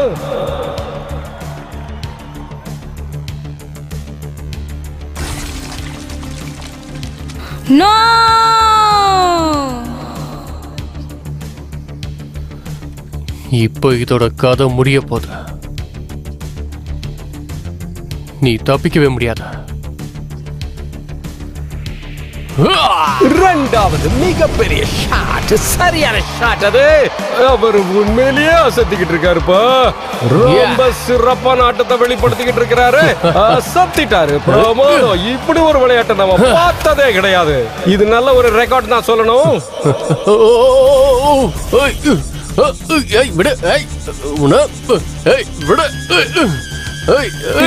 நோ! இப்போ இதோட கதை முடிய போகுது. நீ தப்பிக்கவே முடியாத. இரண்டாவது மிகப்பெரிய ஷாட், சரியான ஷாட் அது. அவர் உண்மையிலேயே அசத்திக்கிட்டு இருக்காருப்பா. ரொம்ப சிறப்பான ஆட்டத்தை வெளிப்படுத்திக்கிட்டு இருக்கிறாரு. அசத்திட்டாரு. பிரமாதம். இப்படி ஒரு விளையாட்டை நம்ம பார்த்ததே கிடையாது. இது நல்ல ஒரு ரெக்கார்ட் தான் சொல்லணும்.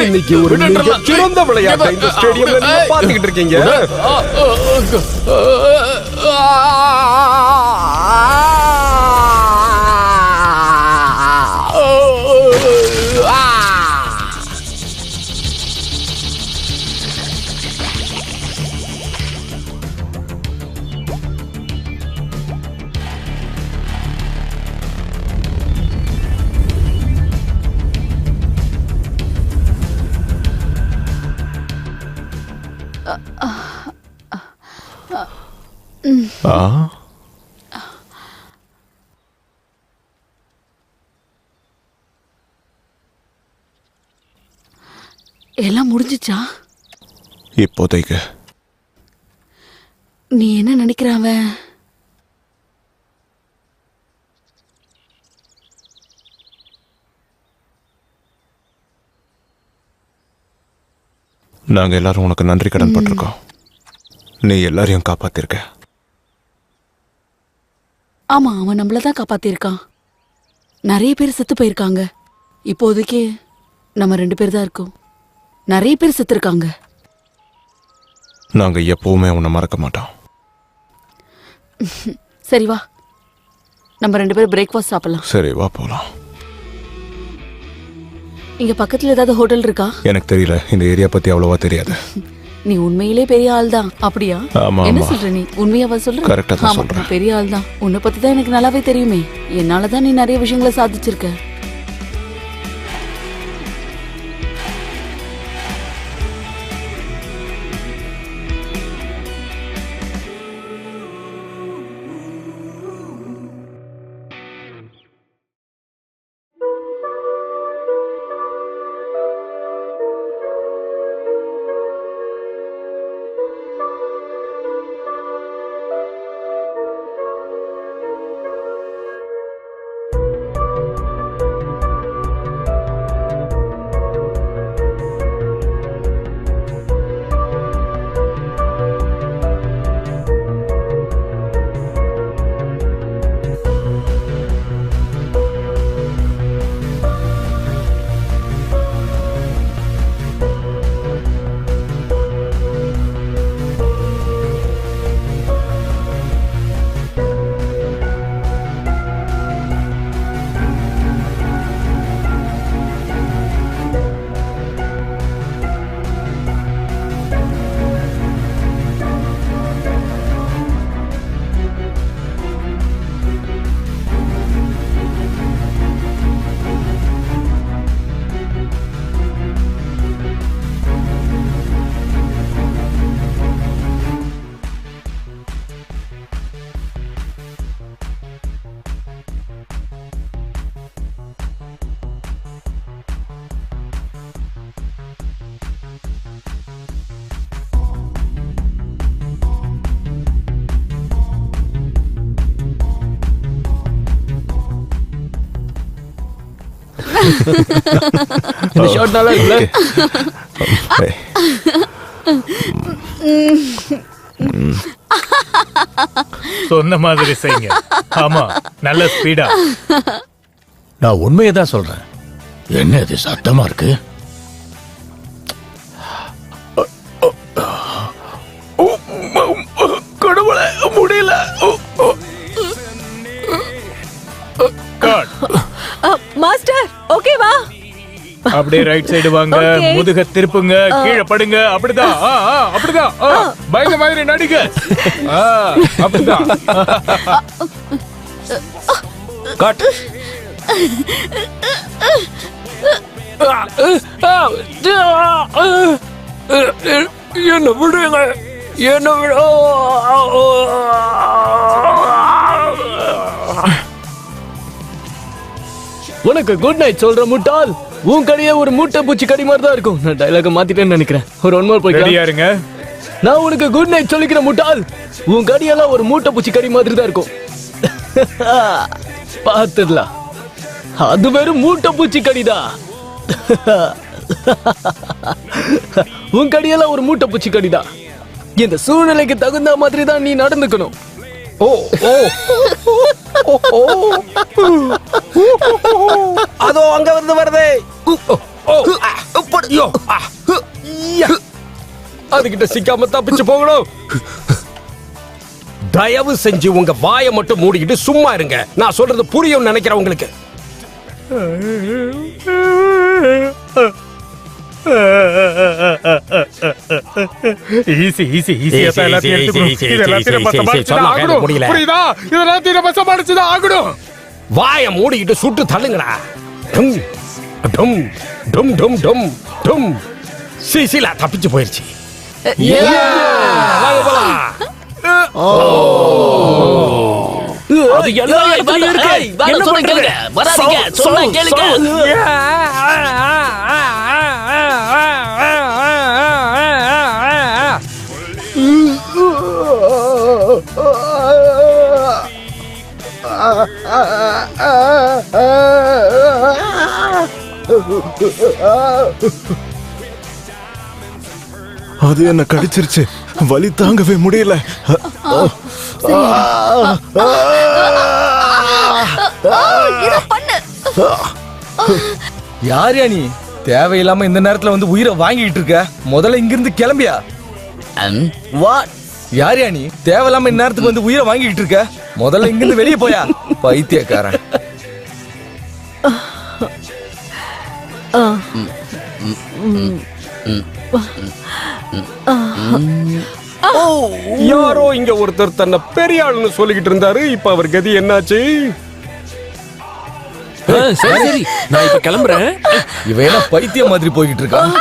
இன்னைக்கு ஒரு சிறந்த விளையாட்டை இந்த ஸ்டேடியம்ல நீங்க பாத்துக்கிட்டு இருக்கீங்க. எல்லாம் முடிஞ்சிச்சா? இப்போதைக்கு நீ என்ன நினைக்கிறாவ? நாங்க எல்லாரும் உனக்கு நன்றி கடன் பட்டிருக்கோம். நீ எல்லாரையும் காப்பாத்திருக்க. ஆமா, அவன் நம்மளதான் காப்பாத்திருக்கான். நிறைய பேர் செத்து போயிருக்காங்க. இப்போதைக்கு நம்ம 2 பேர் தான் இருக்கோம். நிறைய பேர் செத்து இருக்காங்க. நாங்க எப்பவுமே உன்னை மறக்க மாட்டோம். சரி வா, நம்ம 2 பேரும் பிரேக்ஃபாஸ்ட் சாப்பிடலாம். சரி வா போலாம். இங்க பக்கத்துல ஏதாவது ஹோட்டல் இருக்கா? எனக்கு தெரியல, இந்த ஏரியா பத்தி அவ்வளவா தெரியாது. நீ உண்மையிலே பெரிய ஆள் தான். அப்படியா? ஆமா, என்ன ஆமா. சொல்ற நீ? உண்மையாவா சொல்ற? கரெக்டா தான் ஆமா, சொல்றேன். நான் பெரிய ஆள் தான். உன்னை பத்தி தான் எனக்கு நல்லாவே தெரியுமே. என்னாலதான் நீ நிறைய விஷயங்களை சாதிச்சிருக்க. இந்த ஷாட் நல்லா இருக்குல்ல? சொன்ன மாதிரி செய்யுங்க. ஆமா, நல்ல ஸ்பீடா. நான் உண்மையை தான் சொல்றேன். என்ன இது சத்தமா இருக்கு? கடவுளே, முடியல. மாஸ்டர், ஓகே வா. அப்படியே ரைட் சைடு வாங்க. Okay. முதுக திருப்புங்க, கீழே படுங்க. அப்படிதான், அப்படிதான். பயங்க மாதிரி நடிங்க. அப்படிதான். காட்டு. என்ன விடுங்க, என்ன விட. உனக்கு குட் நைட் சொல்ற முட்டாள். உன் கடையே ஒரு மூட்டை பூச்சி கடி மாதிரி தான் இருக்கும். நான் டைலாக மாத்திட்டேன்னு நினைக்கிறேன். ஒரு ஒன் மோர் போய் ரெடியா இருங்க. நான் உனக்கு குட் நைட் சொல்லிக்கிறேன் முட்டாள். உன் கடியெல்லாம் ஒரு மூட்டை பூச்சி கடி மாதிரி தான் இருக்கும். பார்த்துடலாம். அது வெறும் மூட்டை பூச்சி கடிதான். உன் கடியெல்லாம் ஒரு மூட்டை பூச்சி கடிதான். இந்த சூழ்நிலைக்கு தகுந்த மாதிரி தான் நீ நடந்துக்கணும். ஓ ஓ அதோ அங்க வருது. அதுகிட்ட சிக்காம தப்பிச்சு போகணும். தயவு செஞ்சு உங்க வாயை மட்டும் மூடிக்கிட்டு சும்மா இருங்க. நான் சொல்றது புரியும் நினைக்கிறேன் உங்களுக்கு. வாயை மூடிக்கிட்டு சுட்டு தள்ளுங்கடா. சீசிலா தப்பிச்சு போயிருச்சு. அது எல்லா இடத்துலயும் இருக்கு. என்ன பண்றது? வராதீங்க, சொன்னா கேளுங்க. அது என்ன கடிச்சிருச்சு. வலி தாங்கவே முடியல. யாரியா நீ? தேவையில்லாம இந்த நேரத்துல வந்து உயிரை வாங்கிட்டு இருக்க. முதல்ல இங்கிருந்து கிளம்பியா? யாரியா நீ? தேவையில்லாம இந்த நேரத்துக்கு வந்து உயிரை வாங்கிட்டு இருக்க. முதல்ல இங்கிருந்து வெளியே போயா, பைத்தியக்காரன். யாரோ இங்க ஒருத்தர் தன்னை பெரிய ஆளுன்னு சொல்லிக்கிட்டு இருந்தாரு. இப்ப அவர் கதி என்னாச்சு? சரி சரி, நான் இப்ப கிளம்புறேன். இவன் என்ன பைத்தியம் மாதிரி போய்கிட்டு இருக்கான்.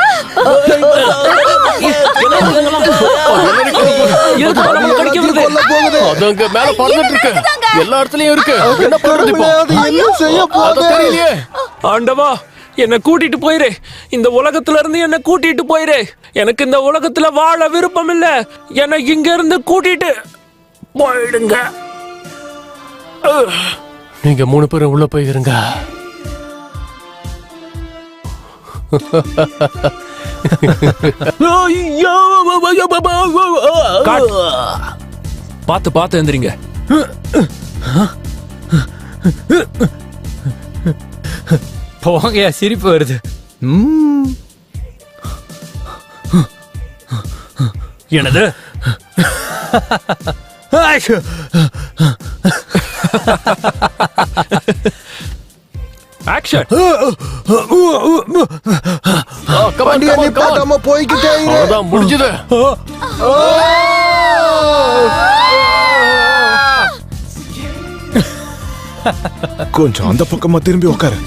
மேல பறந்துட்டு இருக்கு. எல்லா இடத்துலயும் இருக்கு. என்ன பண்றது இப்போ? அது தெரியலையே. ஆண்டவா, என்ன கூட்டிட்டு போயிரு. இந்த உலகத்துல இருந்து என்ன கூட்டிட்டு போயிரு. எனக்கு இந்த உலகத்துல வாழ விருப்பம் இல்ல. என்ன இங்க இருந்து கூட்டிட்டு போயிடுங்க. நீங்க 3 பேரும் உள்ள போயிருங்க. பாத்து பாத்து எந்திரிங்க. போங்கயா, சிரிப்பு வருது. என்னது? ஆக்ஷன். போய்கிட்டே முடிஞ்சது. கொஞ்சம் அந்த பக்கமா திரும்பி உட்காரு.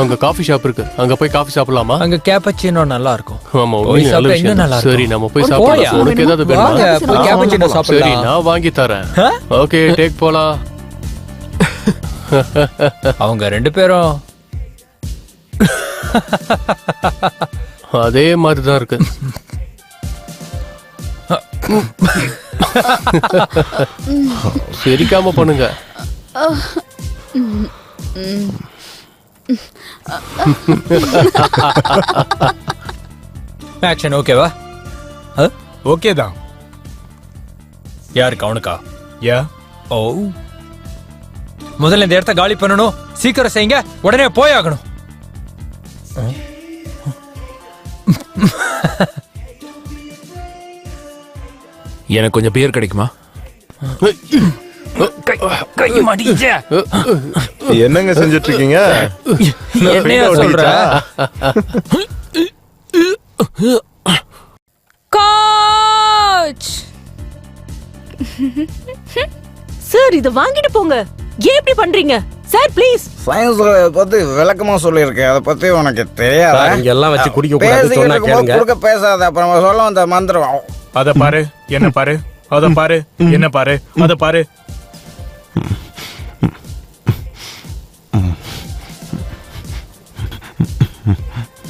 அங்க காஃபி ஷாப் இருக்கு. அங்க போய் காஃபி சாப்பிடலாமா? அங்க கேப்பச்சினோ நல்லா இருக்கும். ஆமா, போய் சாப்பிட்டா இன்னும் நல்லா இருக்கும். சரி, நம்ம போய் சாப்பிடலாம். உனக்கு ஏதாவது வாங்க, போய் கேப்பச்சினோ வேணுமா? சாப்பிடலாம். சரி, நான் வாங்கி தரேன். ஓகே, டேக் போலாம். அவங்க 2 பேரும் அதே மாதிரி தான் இருக்கு. சிரிக்காம பண்ணுங்க. ஆக்ஷன் ஓகேவா? ஓகே தான். யாருக்கு? அவனுக்கா? யா. ஓ, முதல்ல இந்த இடத்த காலி பண்ணணும். சீக்கிரம் செய்யுங்க, உடனே போயாகணும். எனக்கு கொஞ்சம் பியர் கிடைக்குமா? என்னங்க செஞ்சிட்டு இருக்கீங்க? என்னையா சொல்ற? கோச் சார், இத வாங்கிட்டு போங்க. ஏன் இப்படி பண்றீங்க சார்? ப்ளீஸ். சயின்ஸ் பத்தி விளக்கமா சொல்லியிருக்கேன். அதை பத்தி உனக்கு தெரியாது. இங்க எல்லாம் வச்சு குடிக்க கூடாது சொன்னா கேளுங்க. பேசாத. அப்புறம் சொல்ல வந்த மந்திரம் அத பாரு, என்ன பாரு, அத பாரு, என்ன பாரு, அத பாரு.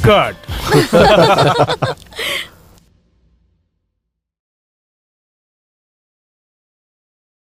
கட்.